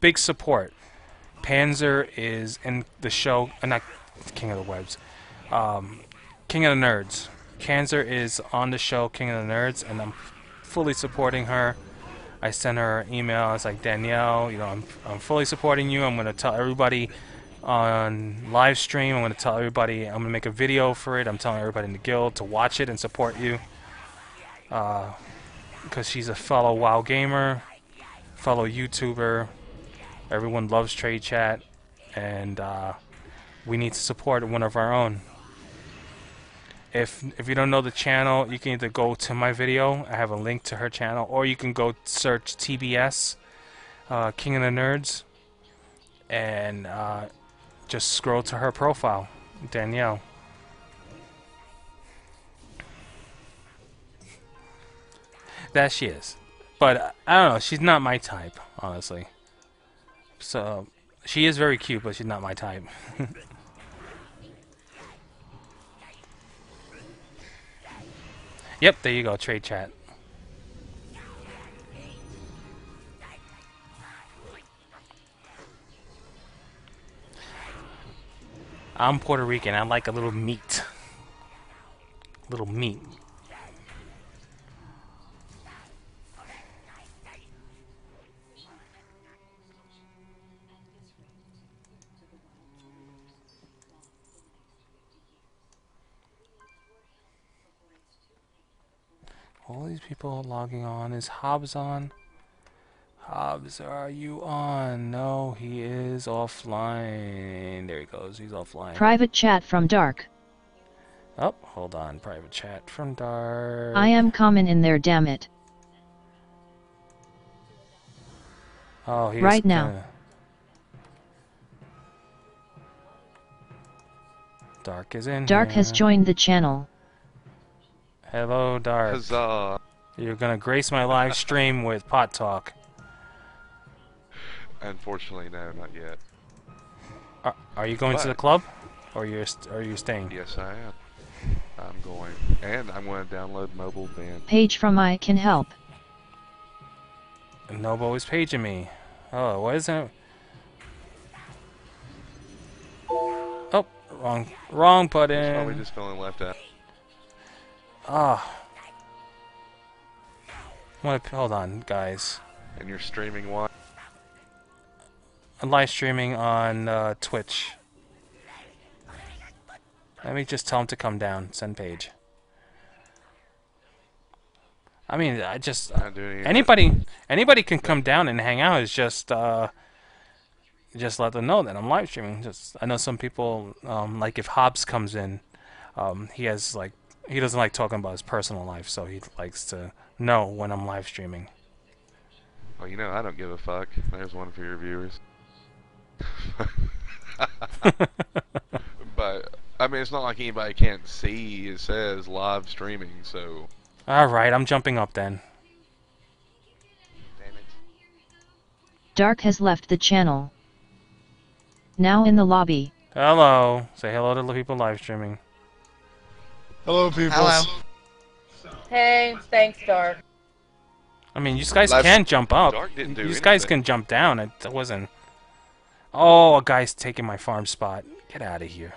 big support. Panzer is in the show, not King of the Webs, King of the Nerds. Panzer is on the show King of the Nerds, and I'm fully supporting her. I sent her an email. It's like, Danielle, you know, I'm fully supporting you. I'm going to tell everybody on live stream. I'm going to tell everybody. I'm going to make a video for it. I'm telling everybody in the guild to watch it and support you. Because she's a fellow WoW gamer, fellow YouTuber. Everyone loves Trade Chat, and we need to support one of our own. If you don't know the channel, you can either go to my video. I have a link to her channel, or you can go search TBS, King of the Nerds, and just scroll to her profile, Danielle. That she is. But I don't know, she's not my type, honestly. So, she is very cute, but she's not my type. Yep, there you go, Trade Chat. I'm Puerto Rican, I like a little meat. Little meat. All these people logging on. Is Hobbs on? Hobbs, are you on? No, he is offline. There he goes. He's offline. Private chat from Dark. Oh, hold on. Private chat from Dark. I am common in there, damn it. Oh, he's right now. Dark is in. Dark here. has joined the channel. Hello, Dark. Huzzah. You're gonna grace my live stream with pot talk. Unfortunately, no, not yet. Are you going to the club, or are you staying? Yes, I am. I'm going, and I'm going to download mobile band. Page from I can help. Nobo is paging me. Oh, what is that? Oh, wrong button. He's probably just feeling left out. Ah. Hold on, guys. And you're streaming what? I'm live streaming on Twitch. Let me just tell him to come down. Send page. I mean, anybody can come down and hang out. It's just let them know that I'm live streaming. I know some people like if Hobbs comes in, he doesn't like talking about his personal life, so he likes to know when I'm live streaming. Well, you know, I don't give a fuck. There's one for your viewers. But I mean, it's not like anybody can't see. It says live streaming, so. All right, I'm jumping up then. Dark has left the channel. Now in the lobby. Hello. Say hello to the people live streaming. Hello, people. Hello. Hey, thanks, Dark. I mean, you guys Live- can jump up. Dark didn't do You guys anything. can jump down. It wasn't. Oh, a guy's taking my farm spot. Get out of here.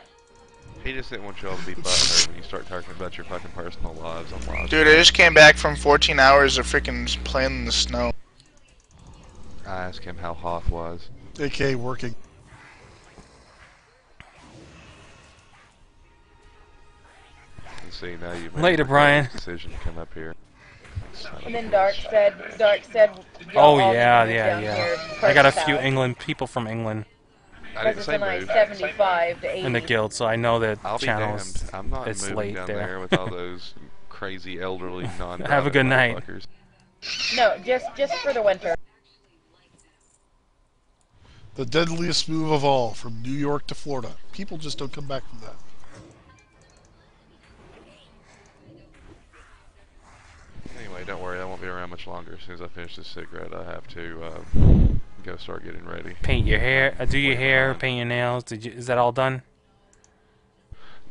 He just didn't want y'all to be butthurt when you start talking about your fucking personal lives on live. Dude, I just came back from 14 hours of freaking playing in the snow. I asked him how Hoth was. AK working. And see, now you've made Later, a Brian. decision to come up here. And then Dark said, Oh y'all all yeah, need to move yeah, down here yeah. I got a first few south. people from England I Because didn't it's say a nice move. 75 to 80. in the guild, so I know that I'll be channels. damned. I'm not it's moving late down there. there with all those crazy elderly non. Have a good night. No, just for the winter. The deadliest move of all, from New York to Florida. People just don't come back from that. Anyway, don't worry, I won't be around much longer. As soon as I finish this cigarette, I have to go start getting ready. Paint your hair, do your hair, paint your nails. Is that all done?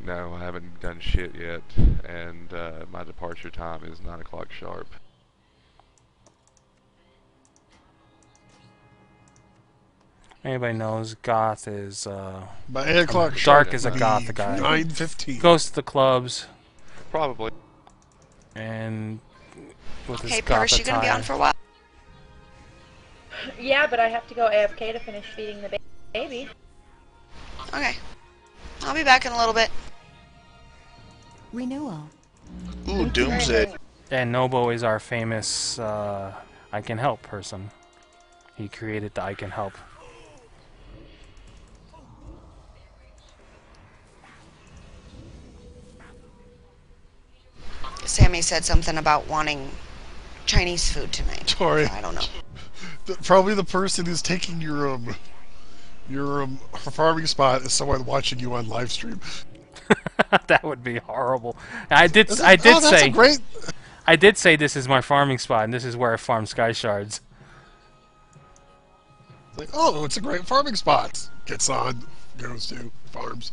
No, I haven't done shit yet, and my departure time is 9 o'clock sharp. Anybody knows Goth is By 8 o'clock Dark sharp, is a it'll goth be guy. 9:15. goes to the clubs Probably. and with his Hey, goth Purse, you gonna be attire. on for a while? Yeah, but I have to go AFK to finish feeding the baby. Okay. I'll be back in a little bit. Renewal. Ooh, Doomsday. And Nobo is our famous I can help person. He created the I can help. Sammy said something about wanting Chinese food tonight. Toray. I don't know. Probably the person who's taking your farming spot is someone watching you on live stream. That would be horrible. I did That's say a great. I did say this is my farming spot and this is where I farm sky shards. It's like, oh, it's a great farming spot. Gets on, goes to, farms.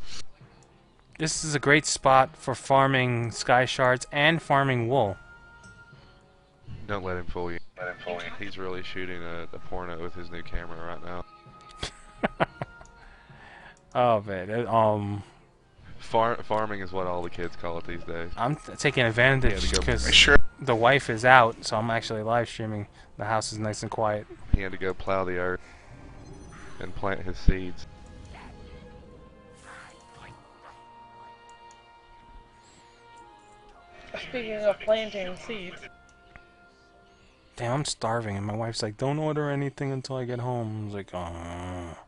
This is a great spot for farming sky shards and farming wool. Don't let him fool you. He's really shooting a porno with his new camera right now. Oh man, Farming is what all the kids call it these days. I'm taking advantage Yeah, to go- because Sure. the wife is out, so I'm actually live streaming. The house is nice and quiet. He had to go plow the earth and plant his seeds. Speaking of planting seeds. Damn, I'm starving, and my wife's like, "Don't order anything until I get home." I was like, "Oh."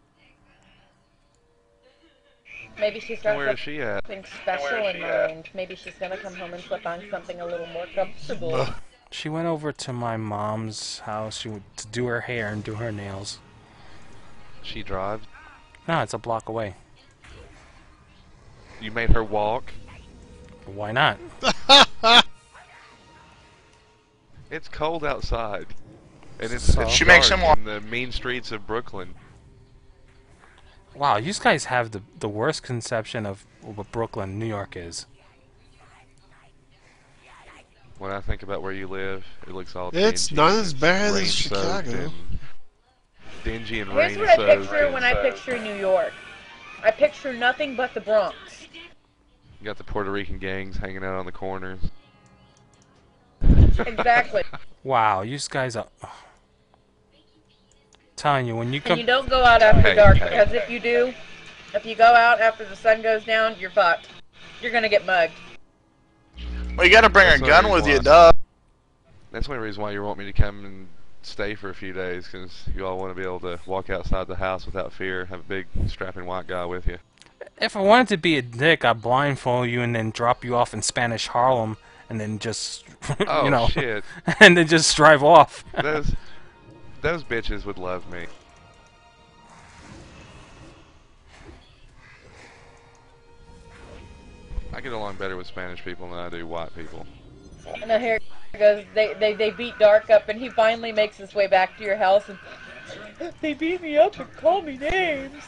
Maybe she's got Where is she at? something special in mind. Maybe she's gonna come home and slip on something a little more comfortable. She went over to my mom's house to do her hair and do her nails. She drives. No, it's a block away. You made her walk. Why not? It's cold outside, and it's So? She makes him walk. in the mean streets of Brooklyn. Wow, you guys have the worst conception of what Brooklyn, New York is. When I think about where you live, it looks all It's dingy not and as bad as rain-soaked Chicago. and dingy and Here's what rain-soaked. I picture when I picture New York. I picture nothing but the Bronx. You got the Puerto Rican gangs hanging out on the corners. Exactly. Wow, you guys are. Telling you, when you And come. you don't go out after Hey, dark, hey. because if you do, if you go out after the sun goes down, you're fucked. You're gonna get mugged. Well, you gotta bring a That's gun the with reason you, why. duh. That's the only reason why you want me to come and stay for a few days, because you all want to be able to walk outside the house without fear, have a big strapping white guy with you. If I wanted to be a dick, I'd blindfold you and then drop you off in Spanish Harlem and then just, Oh, you know, shit. and then just drive off. Those bitches would love me. I get along better with Spanish people than I do white people. And here it goes. They beat Dark up, and he finally makes his way back to your house and They beat me up and call me names.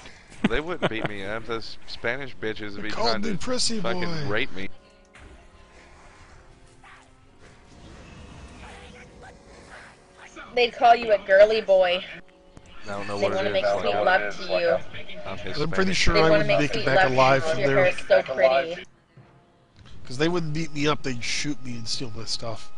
They wouldn't beat me up. Those Spanish bitches would be Called trying me to prissy fucking boy. rape me. They'd call you a girly boy. I don't know They what want to it make is. sweet love to you. I'm I'm Hispanic. pretty sure They I want to would make make it sweet back love alive to you. from Your hair there. is so pretty. Because they wouldn't beat me up, they'd shoot me and steal my stuff.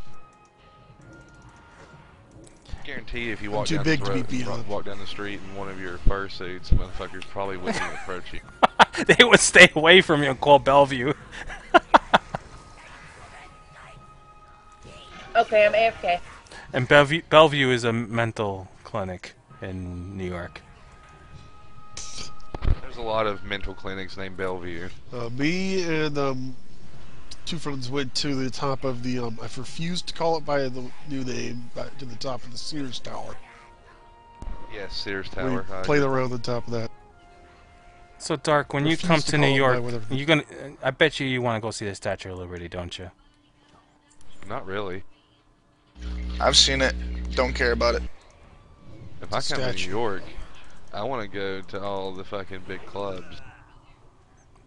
Guarantee you if you I'm walk too down big the to be road, beat up. walk down the street in one of your fursuits, motherfuckers probably wouldn't even approach you. They would stay away from you and call Bellevue. Okay, I'm AFK. And Bellevue is a mental clinic in New York. There's a lot of mental clinics named Bellevue. Me and two friends went to the top of the, I refused to call it by the new name, back to the top of the Sears Tower. Yes, Sears We Tower. played around the top of that. So, Dark, when you Refuse come to to New call it by York, whatever. you gonna? I bet you want to go see the Statue of Liberty, don't you? Not really. I've seen it. Don't care about it. If I come to New Statue. York, I want to go to all the fucking big clubs.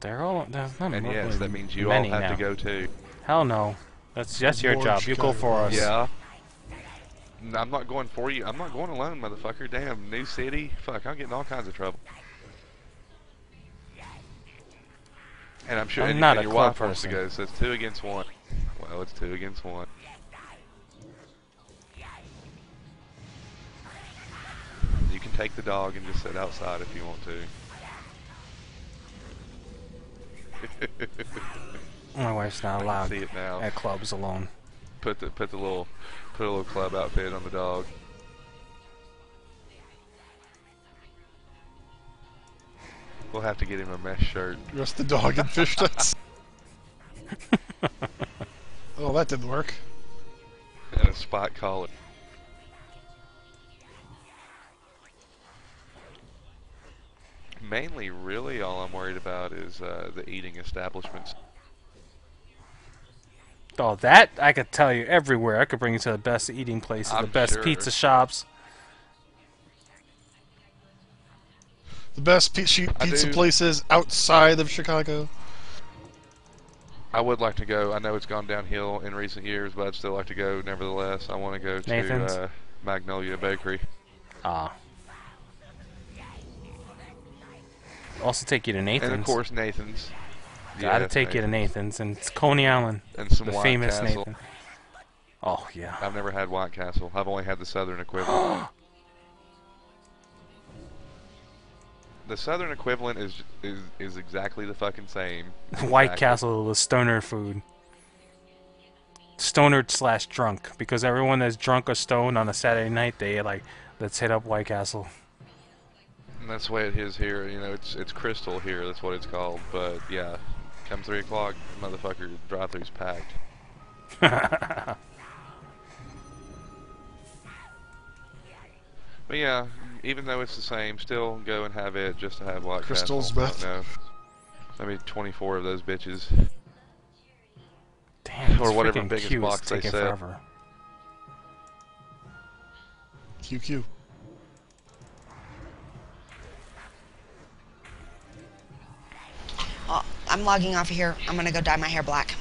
They're all. There's not And really yes, that means you all many have now. to go too. Hell no. That's your More job. You go Chicago for us. guys. Yeah. I'm not going for you. I'm not going alone, motherfucker. Damn, new city. Fuck, I'm getting all kinds of trouble. And I'm sure I'm and, not and a your club wife wants to person. go, so it's 2 against 1. Well, it's 2 against 1. You can take the dog and just sit outside if you want to. My wife's not allowed See it now. at clubs alone. Put a little club outfit on the dog. We'll have to get him a mesh shirt. Dress the dog in fishnets. Oh, that didn't work. And a spot collar. Mainly, really, all I'm worried about is the eating establishments. Oh, that I could tell you everywhere. I could bring you to the best eating places, the I'm best sure. pizza shops. The best pizza do. places outside of Chicago. I would like to go. I know it's gone downhill in recent years, but I'd still like to go nevertheless. I want to go Nathan's? to Magnolia Bakery. Ah. Also take you to Nathan's. And of course, Nathan's. Gotta Yes, take you to Nathan's, and it's Coney Island, And some the White famous Castle. Nathan. Oh yeah. I've never had White Castle. I've only had the Southern equivalent. The Southern equivalent is exactly the fucking same. White Exactly. Castle was stoner food. Stoner / drunk, because everyone that's drunk or stoned on a Saturday night, they like, let's hit up White Castle. And that's the way it is here. You know, it's Crystal here. That's what it's called. But yeah, come 3 o'clock, motherfucker, drive-thru's packed. But yeah, even though it's the same, still go and have it just to have White Crystal's Castle. meth. No, maybe 24 of those bitches. Damn, Or this whatever freaking biggest queue is box they taking sell. forever. QQ. Oh, I'm logging off of here. I'm gonna go dye my hair black.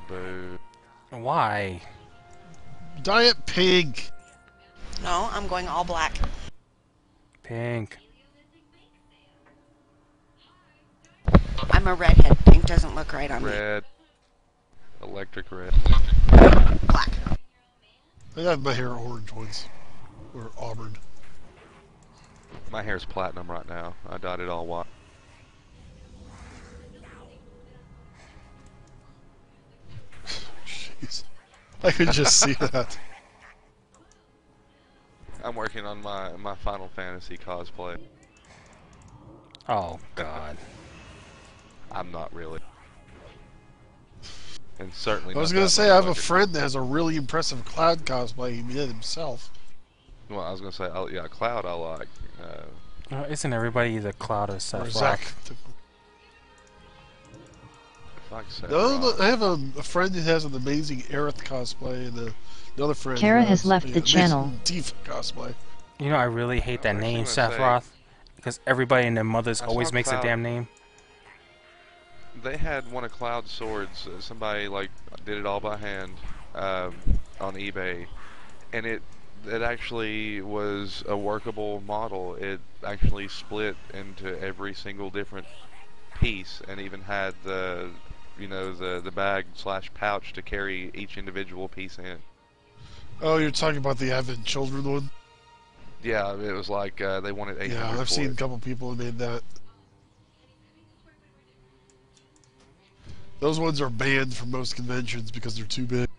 Boo. Why? Diet pig. No, I'm going all black. Pink. I'm a redhead. Pink doesn't look right on me. Red. Electric red. Black. I have my hair orange ones. Or auburn. My hair's platinum right now. I dyed it all white. Jeez. I could just see that. I'm working on my Final Fantasy cosplay. Oh God. I'm not really. And certainly I was not gonna that say I have a motherfucker. friend that has a really impressive Cloud cosplay he did himself. Well, I was gonna say, yeah, Cloud I like. Isn't everybody either Cloud or Or Seth Zach. Rock? Fuck Seth No, Rock. I have a friend who has an amazing Aerith cosplay, and another friend. Kara who has left the amazing channel. Tifa cosplay. You know, I really hate that I was name, actually gonna say- Sephiroth, because everybody and their mothers I always saw makes a Cloud- damn name. They had one of Cloud's swords. Somebody like did it all by hand on eBay, and it actually was a workable model. It actually split into every single different piece, and even had the the bag / pouch to carry each individual piece in. Oh, you're talking about the Advent Children one? Yeah, it was like they wanted 800 Yeah, I've for seen a it. couple people who made that. Those ones are banned from most conventions because they're too big.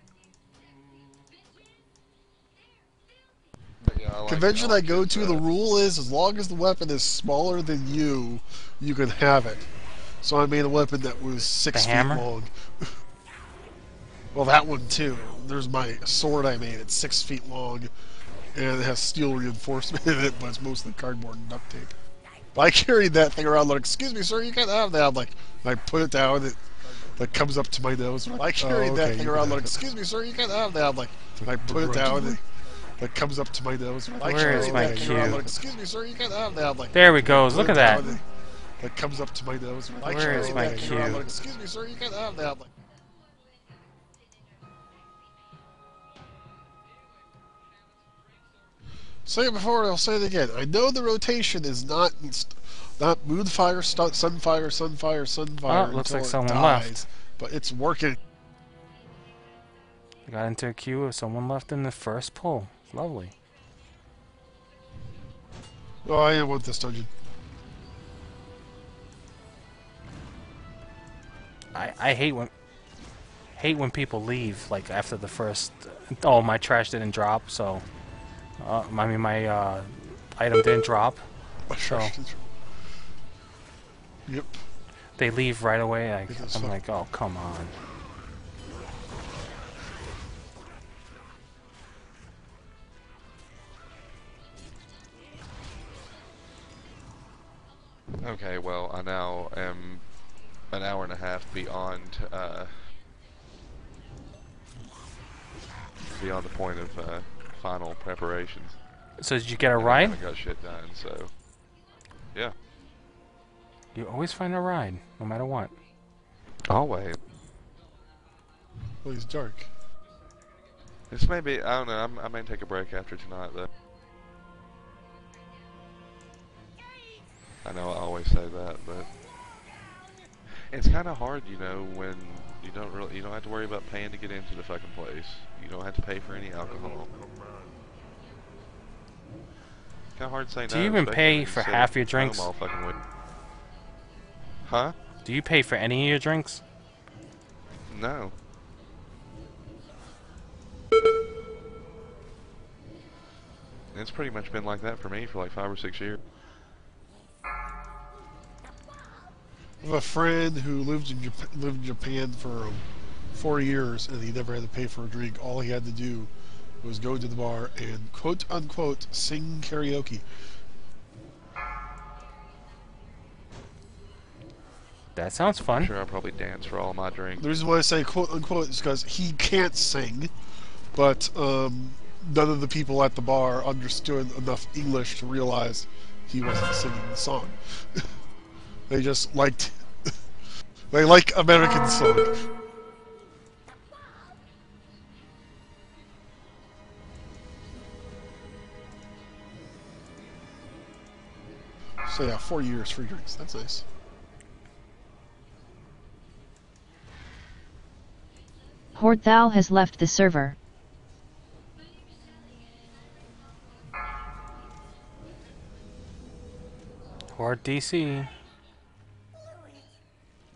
But yeah, Convention I I like go his, to, the rule is as long as the weapon is smaller than you can have it. So I made a weapon that was 6 The feet hammer? long. Well, that one too. There's my sword I made. It's 6 feet long, and it has steel reinforcement in it, but it's mostly cardboard and duct tape. But I carried that thing around like, excuse me, sir, you can't have that. I'm like, I put it down, it like comes up to my nose. I carried that thing around like, excuse me, sir, you can't have that. I'm like, I put it down, it like comes up to my nose. Where is my cue? Excuse me, sir, you can't have that. I'm like, There we go. Look at that. That comes up to my nose. Where is my cue? Excuse me, sir, you can't have that. Like, say it before, I'll say it again. I know the rotation is not moonfire, sunfire, sunfire, sunfire. Oh, looks until like it someone dies, left. but it's working. Got into a queue of someone left in the first pull. Lovely. Oh, I didn't want this dungeon. I hate when people leave like after the first. Oh, my trash didn't drop, so I mean my item didn't drop. So Yep. they leave right away. Because I'm like, oh come on. Okay, well, I now am an hour and a half beyond the point of final preparations. So did you get a And I ride? haven't got shit done, so yeah. You always find a ride, no matter what. Always. Well, he's dark. This may be, I don't know, I may take a break after tonight, though. I know I always say that, but it's kind of hard, you know, when you don't have to worry about paying to get into the fucking place. You don't have to pay for any alcohol. Kind of hard to say no. Do you even especially pay when you for sit half at your home drinks? all fucking week. Huh? Do you pay for any of your drinks? No. It's pretty much been like that for me for like 5 or 6 years. I have a friend who lived in Japan for 4 years, and he never had to pay for a drink. All he had to do was go to the bar and quote unquote sing karaoke. That sounds I'm fun. sure I'll probably dance for all my drinks. The reason why I say quote unquote is because he can't sing, but none of the people at the bar understood enough English to realize he wasn't singing the song. They just liked, they like American song. So yeah, 4 years free drinks. That's nice. Horde Thou has left the server. Horde DC.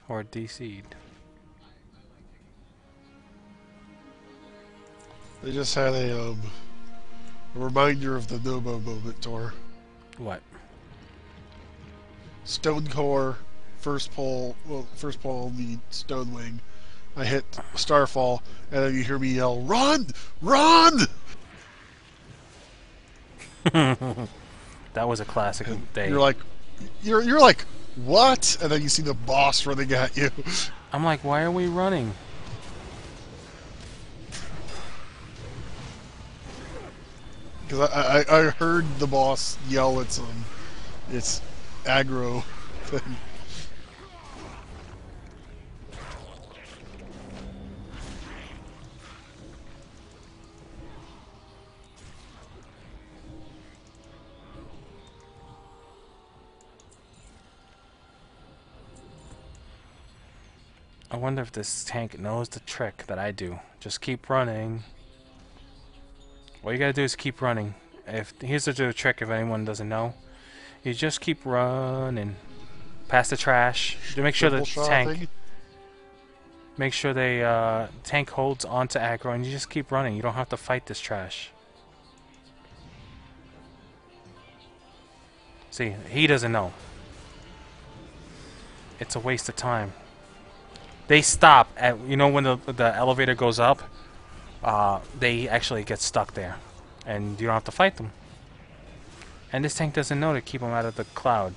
Horde DC'd. They just had a reminder of the Nobo moment tour. What? Stone Core, first pull on the Stone Wing. I hit Starfall, and then you hear me yell, "Run! Run!" That was a classic day. You're like, you're like, what? And then you see the boss running at you. I'm like, why are we running? Because I heard the boss yell at some its aggro thing. I wonder if this tank knows the trick that I do. Just keep running. All you gotta do is keep running. Here's the trick if anyone doesn't know. You just keep running. Past the trash. To make sure the tank... Make sure the tank holds onto aggro and you just keep running. You don't have to fight this trash. See, he doesn't know. It's a waste of time. They stop at, you know, when the elevator goes up, they actually get stuck there, and you don't have to fight them. And this tank doesn't know to keep them out of the cloud.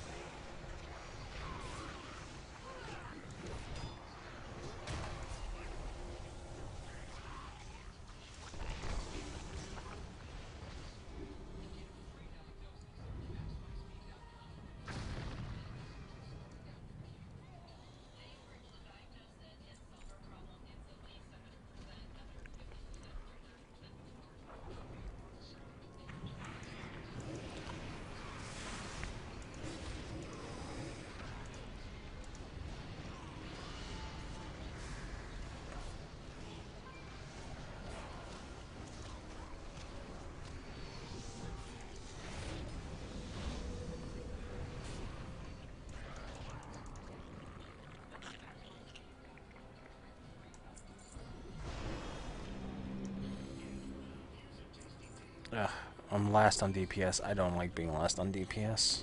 Ugh, I'm last on DPS. I don't like being last on DPS.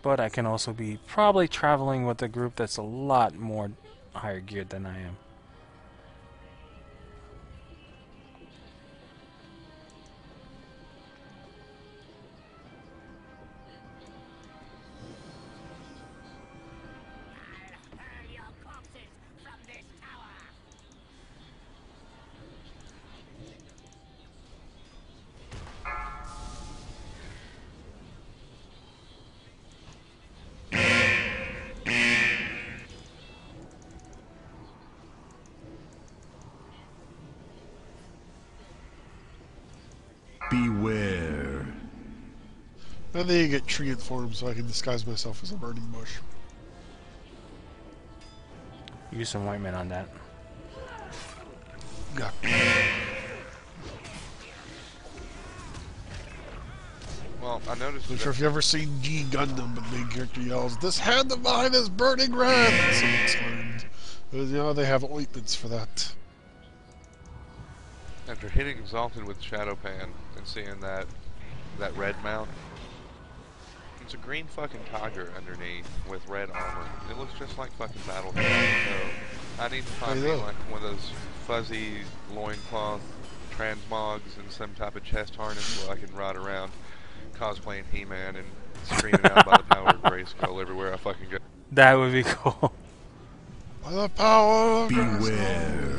But I can also be probably traveling with a group that's a lot more higher geared than I am. Beware. And then you get tree informed so I can disguise myself as a burning bush. Use some white men on that. Yeah. Well, I noticed. I'm sure if you've ever seen G Gundam, but the main character yells, "This hand of mine is burning red!" And someone exclaimed. You know, they have ointments for that. After hitting Exalted with Shadow Pan and seeing that red mount, it's a green fucking tiger underneath with red armor. It looks just like fucking Battlefield. So I need to find me like one of those fuzzy loincloth transmogs and some type of chest harness so I can ride around cosplaying He-Man and screaming out by the power of Grayskull everywhere I fucking go. That would be cool. By the power of Beware.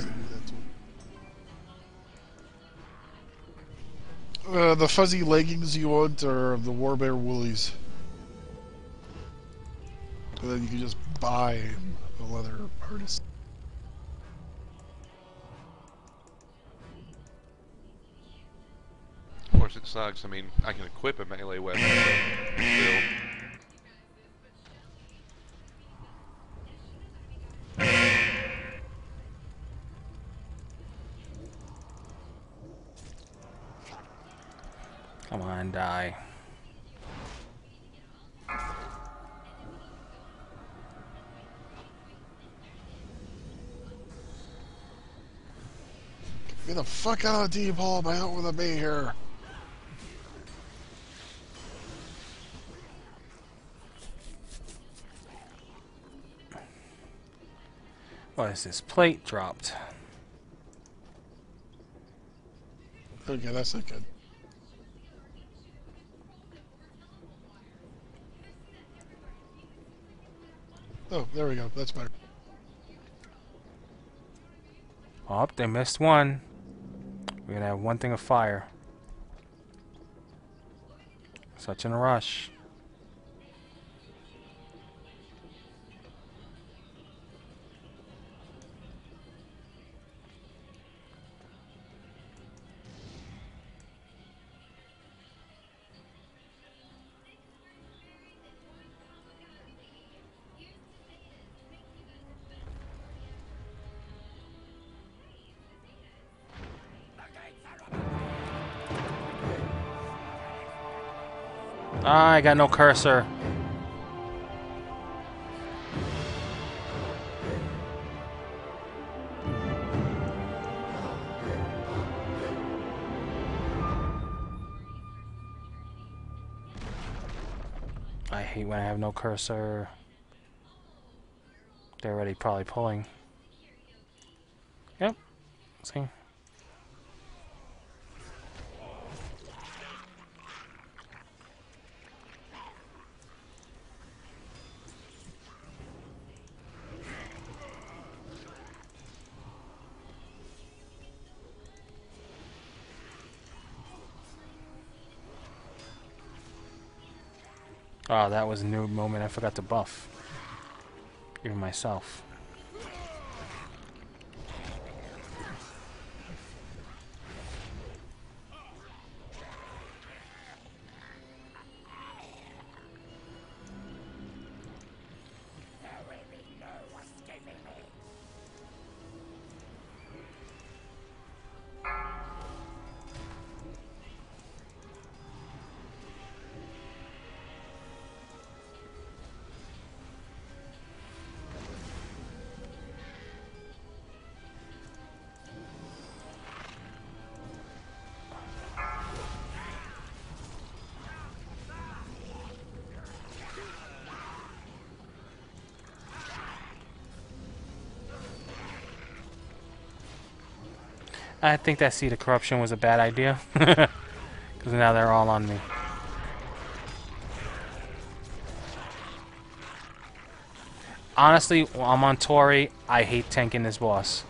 The fuzzy leggings you want are the Warbear woolies. And then you can just buy a leather harness. Of course it sucks. I mean, I can equip a melee weapon, but still. Come on, die. Get the fuck out of the deep hole, I don't want to be here. What is this? Plate dropped. Okay, that's not good. Oh, there we go. That's better. Oh, Oh, they missed one. We're gonna have one thing of fire. Such in a rush. Ah, I got no cursor. I hate when I have no cursor. They're already probably pulling. Yep. See? Oh, that was a new moment. I forgot to buff. Even myself. I think that Seed of Corruption was a bad idea. Because now they're all on me. Honestly, while I'm on Toray, I hate tanking this boss.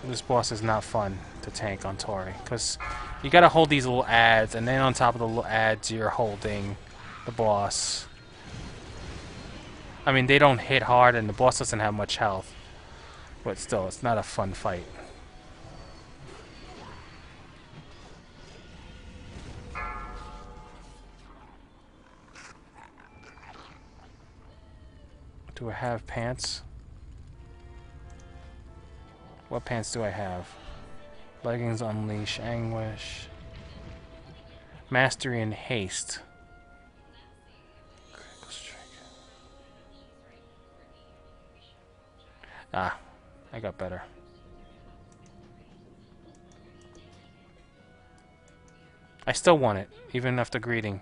This boss is not fun to tank on Toray. Because you gotta hold these little ads, and then on top of the little ads, you're holding the boss. I mean, they don't hit hard, and the boss doesn't have much health. But still, it's not a fun fight. Do I have pants? What pants do I have? Leggings Unleash Anguish. Mastery and Haste. Ah, I got better. I still want it, even after greeting.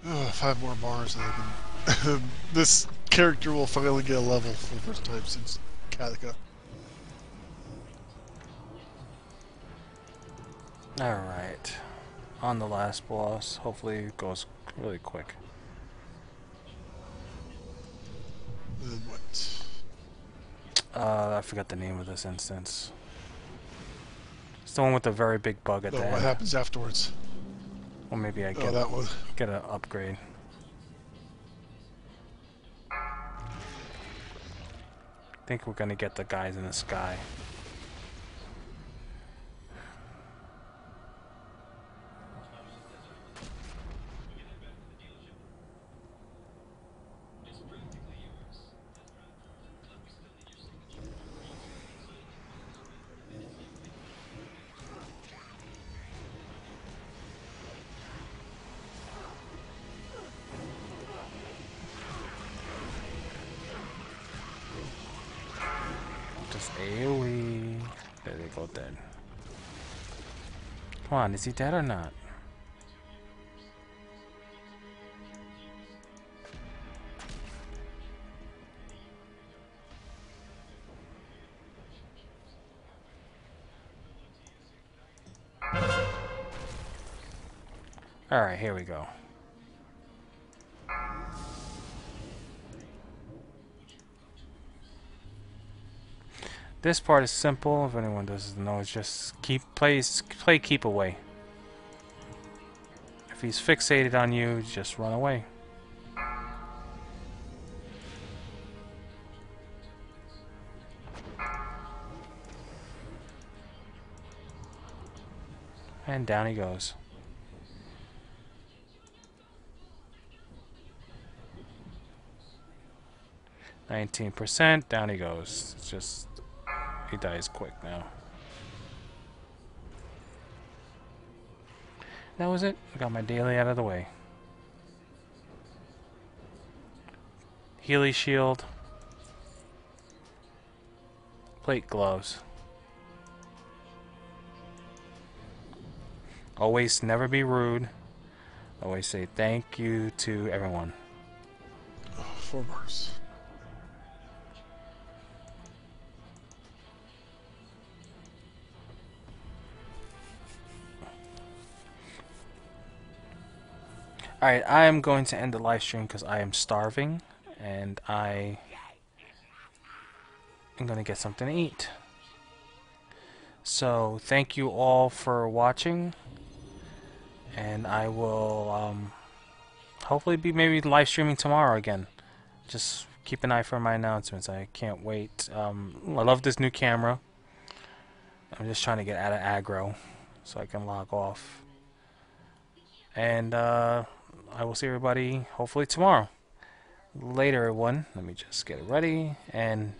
Oh, 5 more bars and I can... this character will finally get a level for the first time since Katika. Alright. On the last boss. Hopefully it goes really quick. And what? I forgot the name of this instance. It's the one with the very big bug at Oh, the what end. happens afterwards? Or maybe I Oh, that one. get an upgrade. I think we're gonna get the guys in the sky. AoE. There they go dead. Come on, is he dead or not? Alright, here we go. This part is simple, if anyone doesn't know, it's just play keep away. If he's fixated on you, just run away. And down he goes. %, down he goes. It's just, he dies quick now. That was it. I got my daily out of the way. Healy shield. Plate gloves. Always never be rude. Always say thank you to everyone. Oh, 4 bars. Alright, I am going to end the live stream because I am starving and I am going to get something to eat. So, thank you all for watching, and I will hopefully be maybe live streaming tomorrow again. Just keep an eye for my announcements. I can't wait. I love this new camera. I'm just trying to get out of aggro so I can log off. And I will see everybody hopefully tomorrow. Later, everyone. Let me just get it ready and